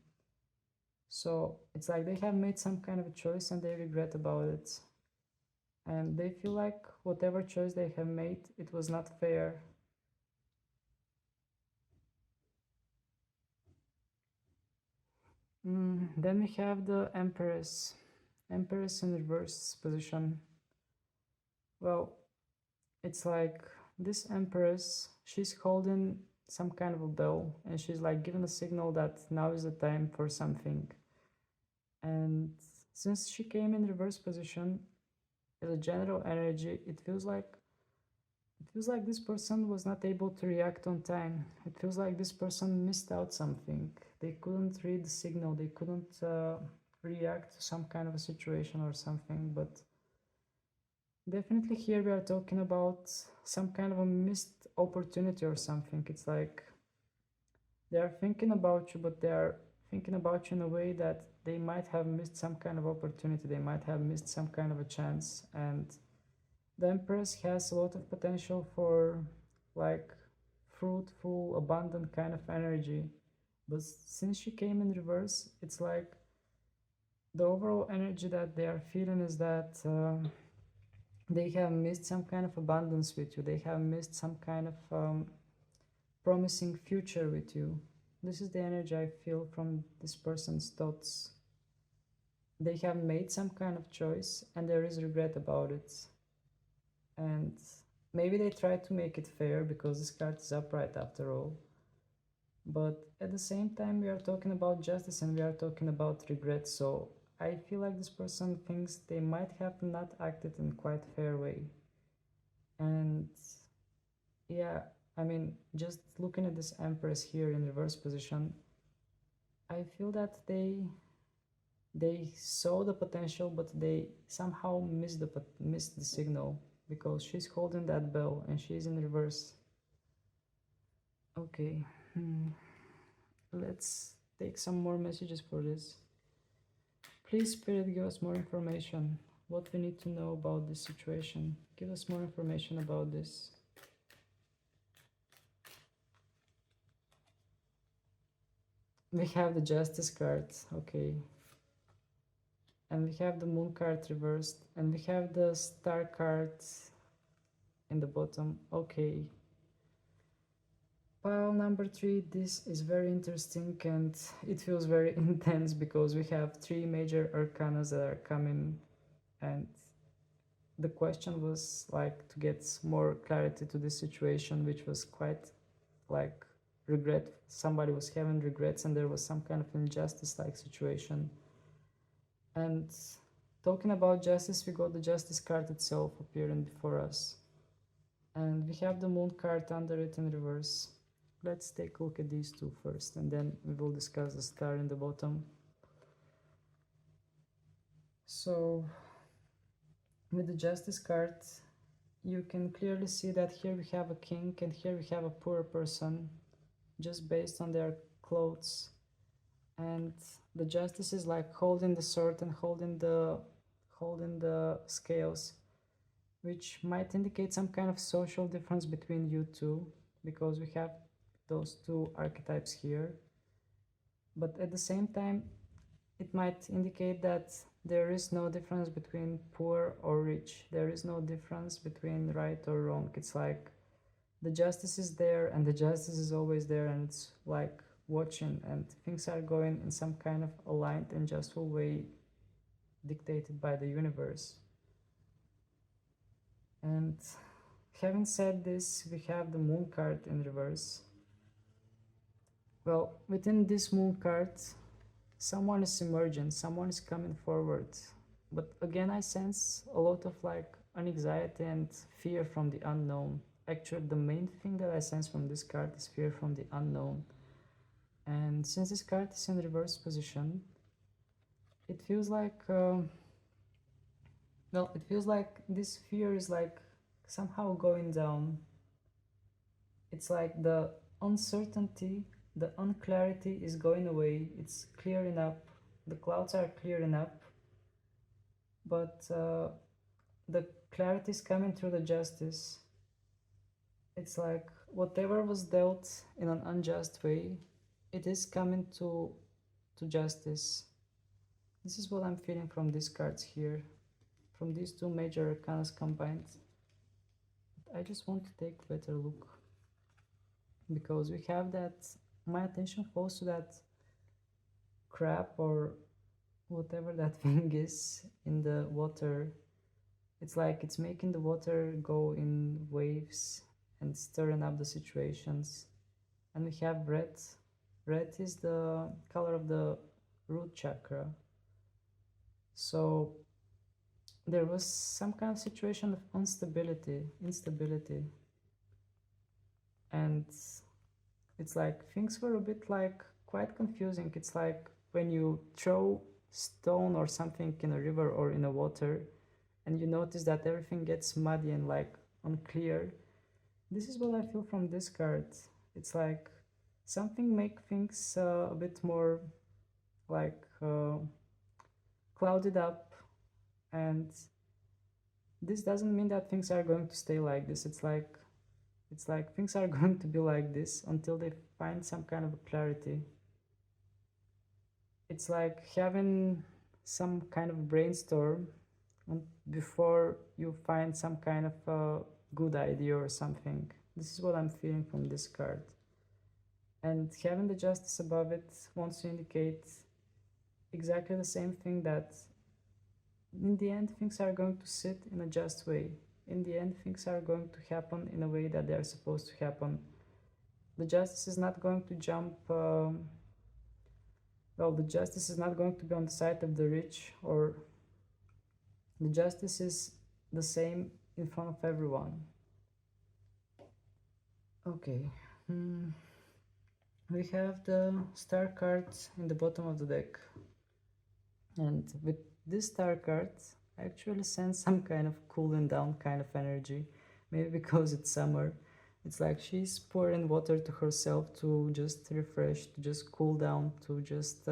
So it's like they have made some kind of a choice and they regret about it. And they feel like whatever choice they have made, it was not fair. Then we have the Empress. Empress in reverse position. Well, it's like this Empress, she's holding some kind of a bell, and she's like giving a signal that now is the time for something. And since she came in reverse position, as a general energy, it feels like this person was not able to react on time. It feels like this person missed out something. They couldn't read the signal. They couldn't react to some kind of a situation or something. But definitely here we are talking about some kind of a missed opportunity or something. It's like they are thinking about you, but they are thinking about you in a way that they might have missed some kind of opportunity. They might have missed some kind of a chance. And the Empress has a lot of potential for like fruitful, abundant kind of energy. But since she came in reverse, it's like the overall energy that they are feeling is that they have missed some kind of abundance with you. They have missed some kind of promising future with you. This is the energy I feel from this person's thoughts. they have made some kind of choice and there is regret about it. And maybe they try to make it fair because this card is upright after all. But at the same time, we are talking about justice and we are talking about regret. So I feel like this person thinks they might have not acted in quite fair way. And yeah, I mean, just looking at this Empress here in reverse position, I feel that they saw the potential, but they somehow missed the signal because she's holding that bell and she's in reverse. Okay, let's take some more messages for this. Please, Spirit, give us more information. What we need to know about this situation. Give us more information about this. We have the Justice card, okay. And we have the Moon card reversed. And we have the Star card in the bottom, okay. Pile number 3, this is very interesting and it feels very intense because we have 3 major arcanas that are coming, and the question was like to get more clarity to this situation, which was quite like regret. Somebody was having regrets and there was some kind of injustice like situation. And talking about justice, we got the Justice card itself appearing before us. And we have the Moon card under it in reverse. Let's take a look at these two first, and then we will discuss the Star in the bottom. So, with the Justice card, you can clearly see that here we have a king and here we have a poor person, just based on their clothes. And the Justice is like holding the sword and holding the scales, which might indicate some kind of social difference between you two, because we have those two archetypes here. But at the same time, it might indicate that there is no difference between poor or rich. There is no difference between right or wrong. It's like the justice is there and the justice is always there, and it's like watching, and things are going in some kind of aligned and justful way dictated by the universe. And having said this, we have the Moon card in reverse. Well, within this Moon card, someone is emerging, someone is coming forward. But again, I sense a lot of like anxiety and fear from the unknown. Actually, the main thing that I sense from this card is fear from the unknown. And since this card is in reverse position, it feels like, it feels like this fear is like somehow going down. It's like the uncertainty, the unclarity is going away. It's clearing up. The clouds are clearing up. But the clarity is coming through the justice. It's like whatever was dealt in an unjust way, it is coming to justice. This is what I'm feeling from these cards here, from these two major arcanas combined. I just want to take a better look, because we have that, my attention falls to that crab or whatever that thing is in the water. It's like it's making the water go in waves and stirring up the situations. And we have red. Red is the color of the root chakra. So there was some kind of situation of instability. And it's like things were a bit like quite confusing. It's like when you throw stone or something in a river or in a water and you notice that everything gets muddy and like unclear. This is what I feel from this card. It's like something make things a bit more like clouded up, and this doesn't mean that things are going to stay like this. It's like things are going to be like this until they find some kind of clarity. It's like having some kind of brainstorm before you find some kind of good idea or something. This is what I'm feeling from this card. And having the justice above it wants to indicate exactly the same thing, that in the end things are going to sit in a just way. In the end things are going to happen in a way that they are supposed to happen. The justice is not going to jump, well, the justice is not going to be on the side of the rich, or the justice is the same in front of everyone. Okay. We have the star card in the bottom of the deck. And with this star card, I actually sense some kind of cooling down kind of energy. Maybe because it's summer. It's like she's pouring water to herself to just refresh, to just cool down, to just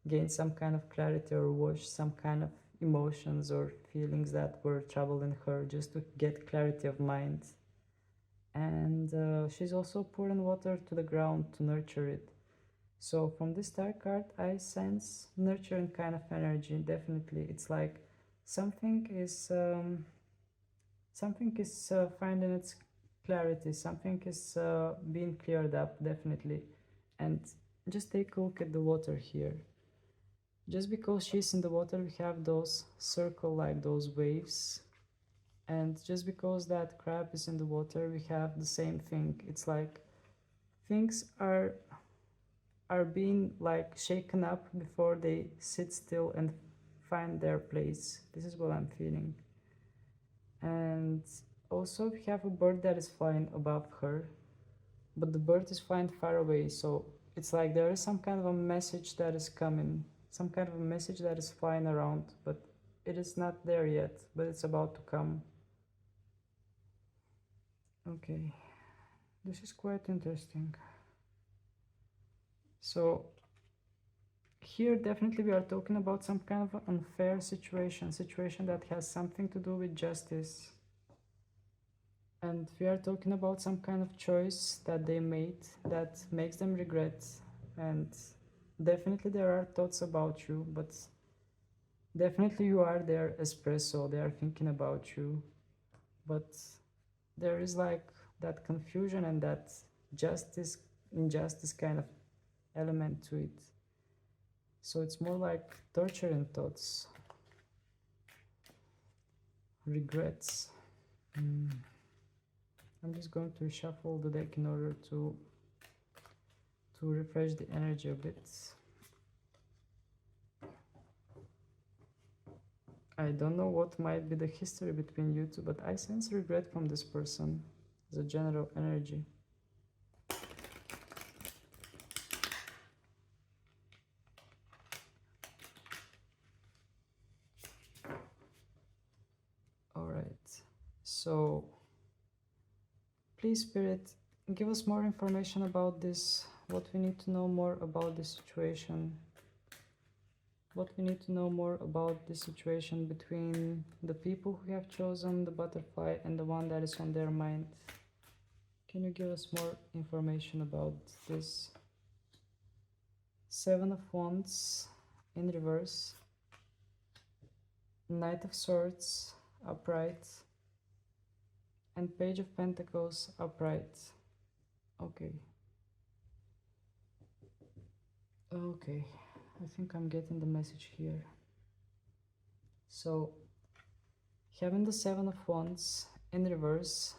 gain some kind of clarity, or wash some kind of emotions or feelings that were troubling her, just to get clarity of mind. And she's also pouring water to the ground to nurture it. So from this star card, I sense nurturing kind of energy. Definitely, it's like something is finding its clarity. Something is being cleared up. Definitely, and just take a look at the water here. Just because she's in the water, we have those circle, like those waves. And just because that crab is in the water, we have the same thing. It's like things are being like shaken up before they sit still and find their place. This is what I'm feeling. And also we have a bird that is flying above her, but the bird is flying far away, so it's like there is some kind of a message that is coming, some kind of a message that is flying around, but it is not there yet, but it's about to come. Okay, this is quite interesting. So here definitely we are talking about some kind of unfair situation that has something to do with justice. And we are talking about some kind of choice that they made that makes them regret. And definitely there are thoughts about you, but definitely you are their espresso, they are thinking about you. But there is like that confusion and that injustice kind of element to it. So it's more like torturing thoughts, regrets. I'm just going to reshuffle the deck in order to refresh the energy a bit. I don't know what might be the history between you two, but I sense regret from this person as a general energy. Alright, so please, Spirit, give us more information about this, what we need to know more about this situation. What we need to know more about the situation between the people who have chosen the butterfly and the one that is on their mind. Can you give us more information about this? Seven of Wands in reverse, Knight of Swords upright, and Page of Pentacles upright. Okay. Okay, I think I'm getting the message here. So, having the Seven of Wands in reverse,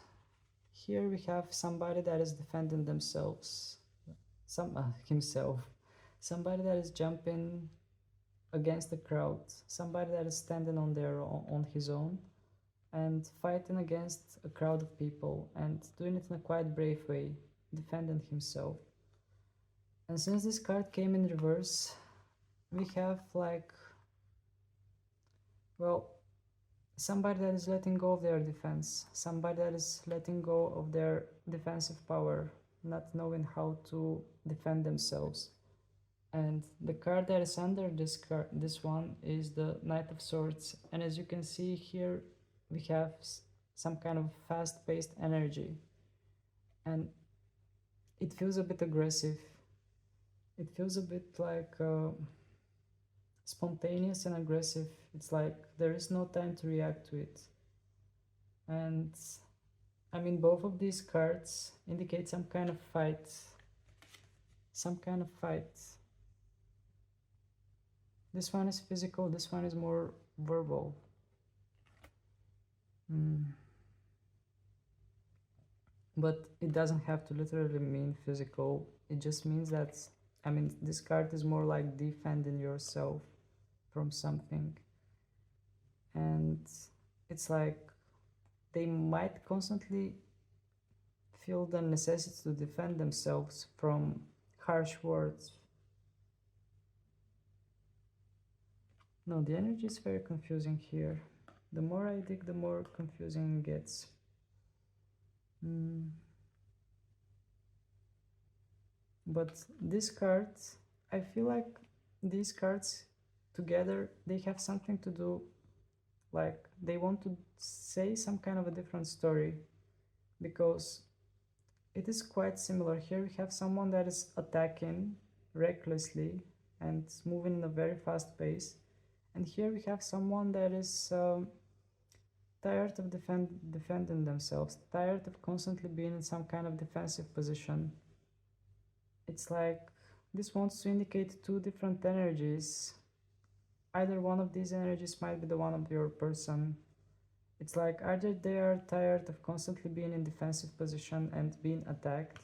here we have somebody that is defending themselves, himself, somebody that is jumping against the crowd, somebody that is standing on his own and fighting against a crowd of people and doing it in a quite brave way, defending himself. And since this card came in reverse, we have like, well, somebody that is letting go of their defense, somebody that is letting go of their defensive power, not knowing how to defend themselves. And the card that is under this one is the Knight of Swords. And as you can see here, we have some kind of fast-paced energy. And it feels a bit aggressive. It feels a bit like spontaneous and aggressive. It's like there is no time to react to it. And I mean, both of these cards indicate some kind of fight. Some kind of fight. This one is physical, this one is more verbal. But it doesn't have to literally mean physical. It just means that, I mean, this card is more like defending yourself from something. And it's like they might constantly feel the necessity to defend themselves from harsh words. No, the energy is very confusing here. The more I dig, the more confusing it gets. But these cards, I feel like these cards together, they have something to do, like they want to say some kind of a different story, because it is quite similar. Here we have someone that is attacking recklessly and moving in a very fast pace, and here we have someone that is tired of defending themselves, tired of constantly being in some kind of defensive position. It's like this wants to indicate two different energies. Either one of these energies might be the one of your person. It's like either they are tired of constantly being in defensive position and being attacked,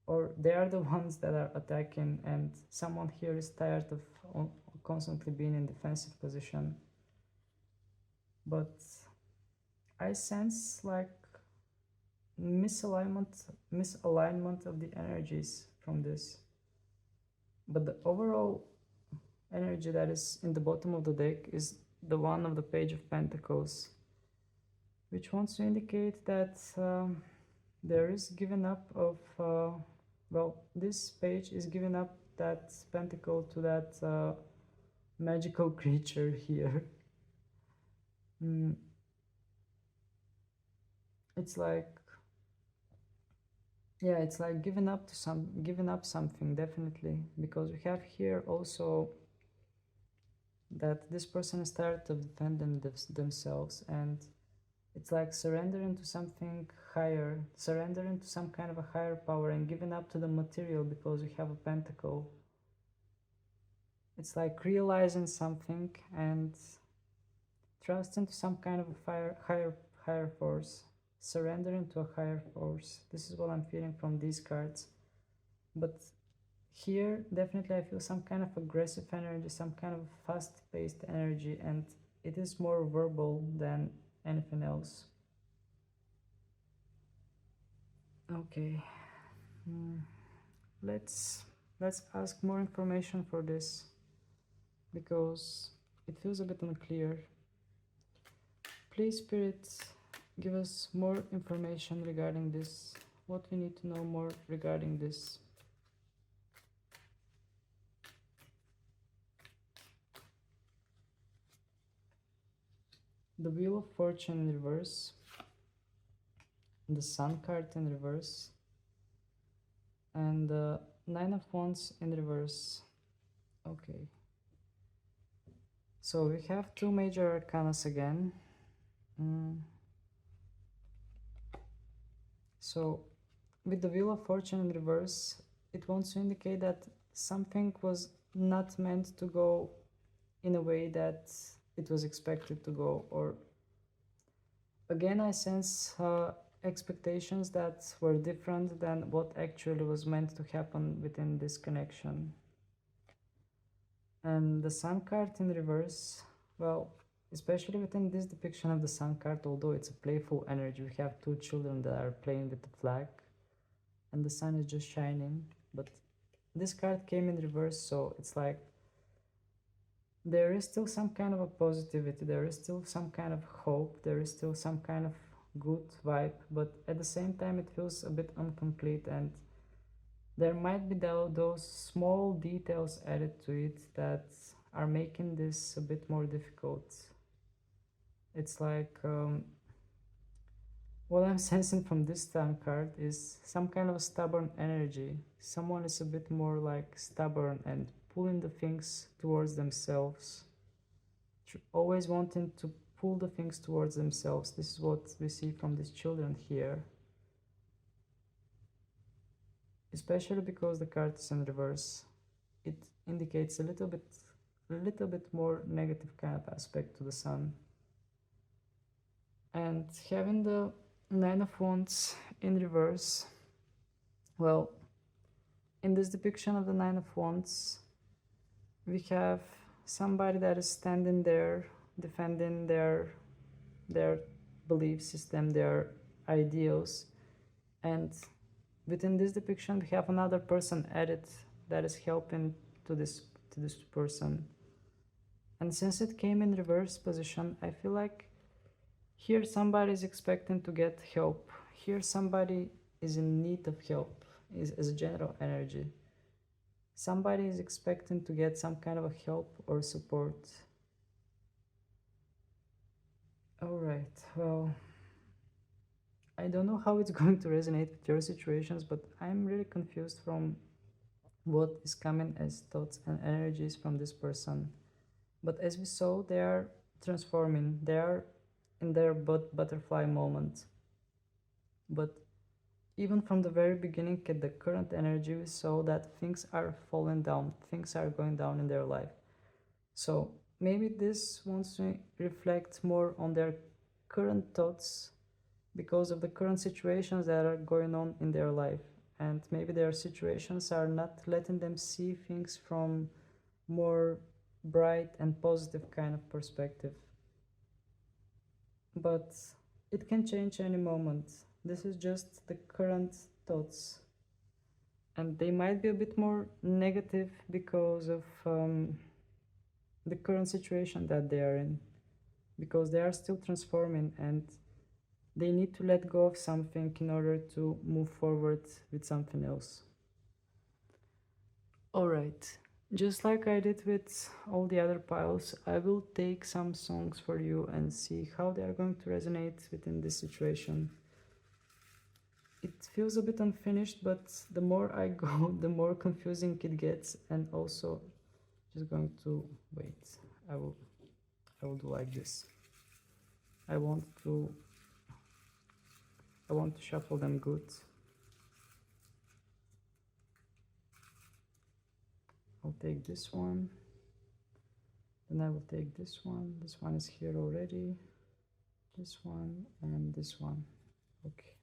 or they are the ones that are attacking, and someone here is tired of constantly being in defensive position. But I sense like misalignment of the energies from this. But the overall energy that is in the bottom of the deck is the one of the Page of Pentacles, which wants to indicate that there is giving up of, well, this page is giving up that pentacle to that magical creature here. It's like, yeah, it's like giving up something, definitely, because we have here also that this person is tired of defending themselves, and it's like surrendering to something higher, surrendering to some kind of a higher power and giving up to the material because we have a pentacle. It's like realizing something and trusting to some kind of a higher force, surrendering to a higher force. This is what I'm feeling from these cards. But here, definitely I feel some kind of aggressive energy, some kind of fast-paced energy, and it is more verbal than anything else. Okay, let's ask more information for this, because it feels a bit unclear. Please, Spirit, give us more information regarding this. What we need to know more regarding this. The Wheel of Fortune in reverse, the Sun card in reverse, and the Nine of Wands in reverse. Okay. So we have two major arcanas again. So with the Wheel of Fortune in reverse, it wants to indicate that something was not meant to go in a way that it was expected to go, or again I sense expectations that were different than what actually was meant to happen within this connection. And the Sun card in reverse, well, especially within this depiction of the Sun card, although it's a playful energy, we have two children that are playing with the flag and the sun is just shining, but this card came in reverse, so it's like there is still some kind of a positivity, there is still some kind of hope, there is still some kind of good vibe, but at the same time it feels a bit incomplete, and there might be those small details added to it that are making this a bit more difficult. It's like what I'm sensing from this time card is some kind of a stubborn energy. Someone is a bit more like stubborn and pulling the things towards themselves, always wanting to pull the things towards themselves. This is what we see from these children here, especially because the card is in reverse. It indicates a little bit a little bit more negative kind of aspect to the sun. And having the Nine of Wands in reverse, well, in this depiction of the Nine of Wands, we have somebody that is standing there defending their belief system, their ideals, and within this depiction we have another person added that is helping to this person. And since it came in reverse position, I feel like here somebody is expecting to get help. Here somebody is in need of help, is as a general energy. Somebody is expecting to get some kind of a help or support. All right, well, I don't know how it's going to resonate with your situations, but I'm really confused from what is coming as thoughts and energies from this person. But as we saw, they are transforming, they are in their butterfly moment. But even from the very beginning, at the current energy, we saw that things are falling down, things are going down in their life. So maybe this wants to reflect more on their current thoughts because of the current situations that are going on in their life. And maybe their situations are not letting them see things from more bright and positive kind of perspective. But it can change any moment. This is just the current thoughts. And they might be a bit more negative because of the current situation that they are in. Because they are still transforming and they need to let go of something in order to move forward with something else. Alright, just like I did with all the other piles, I will take some songs for you and see how they are going to resonate within this situation. It feels a bit unfinished, but the more I go, the more confusing it gets. And also, just going to wait. I will do like this. I want to shuffle them good. I'll take this one. Then I will take this one. This one is here already. This one and this one. Okay.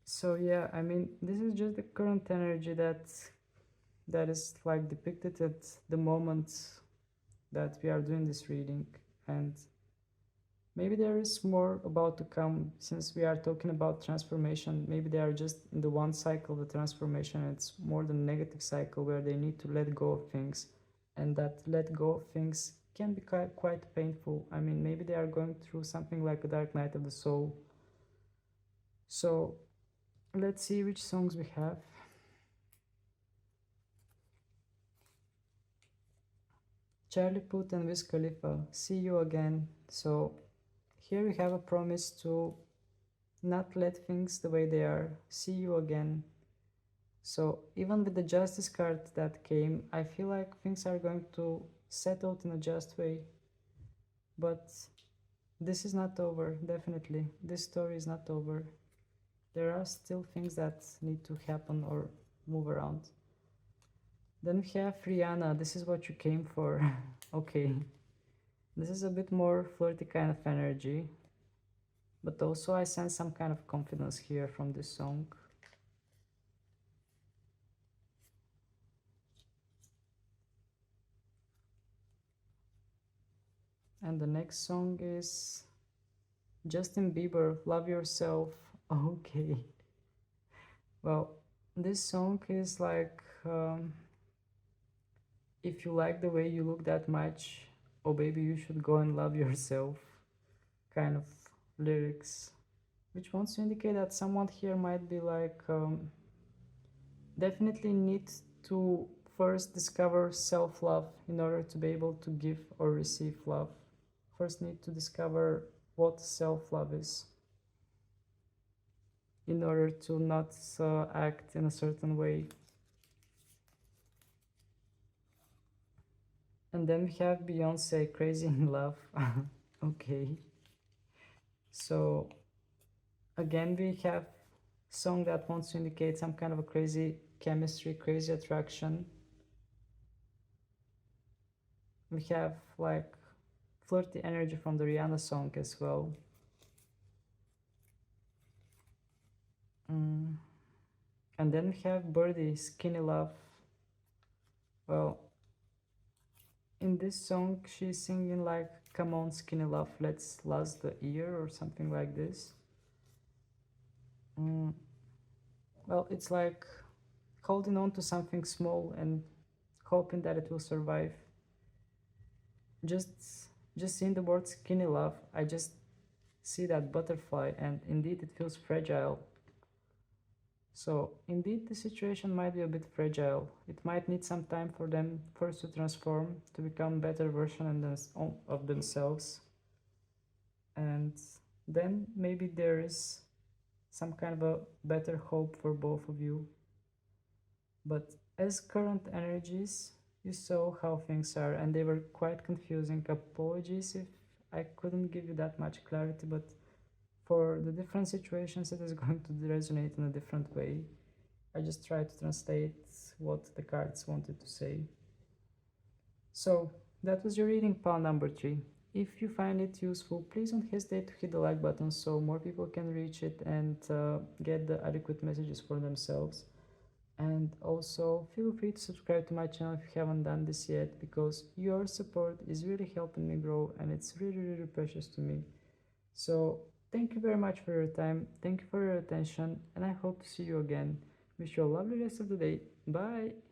So yeah, I mean, this is just the current energy that is like depicted at the moment that we are doing this reading. And maybe there is more about to come, since we are talking about transformation. Maybe they are just in the one cycle of the transformation. It's more the negative cycle where they need to let go of things, and that let go of things can be quite painful. I mean, maybe they are going through something like a dark night of the soul. So let's see which songs we have. Charlie Puth and Wiz Khalifa, See You Again. So here we have a promise to not let things the way they are. See you again. So even with the Justice card that came, I feel like things are going to settle in a just way. But this is not over, definitely. This story is not over. There are still things that need to happen or move around. Then we have Rihanna, This Is What You Came For. Okay. This is a bit more flirty kind of energy. But also I sense some kind of confidence here from this song. And the next song is Justin Bieber, Love Yourself. Okay. Well, this song is like, if you like the way you look that much, oh baby, you should go and love yourself kind of lyrics, which wants to indicate that someone here might be like, definitely need to first discover self-love in order to be able to give or receive love. First need to discover what self-love is in order to not act in a certain way. And then we have Beyonce, Crazy in Love. Okay. So again, we have song that wants to indicate some kind of a crazy chemistry, crazy attraction. We have like flirty energy from the Rihanna song as well. And then we have Birdie, Skinny Love. Well, in this song, she's singing like, come on, skinny love, let's last the year or something like this. Well, it's like holding on to something small and hoping that it will survive. Just, just seeing the word skinny love, I just see that butterfly, and indeed it feels fragile. So, indeed, the situation might be a bit fragile. It might need some time for them first to transform, to become better version of themselves. And then maybe there is some kind of a better hope for both of you. But as current energies, you saw how things are, and they were quite confusing. Apologies if I couldn't give you that much clarity, but for the different situations, it is going to resonate in a different way. I just tried to translate what the cards wanted to say. So that was your reading, pile number 3. If you find it useful, please don't hesitate to hit the like button so more people can reach it and get the adequate messages for themselves. And also feel free to subscribe to my channel if you haven't done this yet, because your support is really helping me grow and it's really precious to me. So thank you very much for your time, thank you for your attention, and I hope to see you again. Wish you a lovely rest of the day. Bye!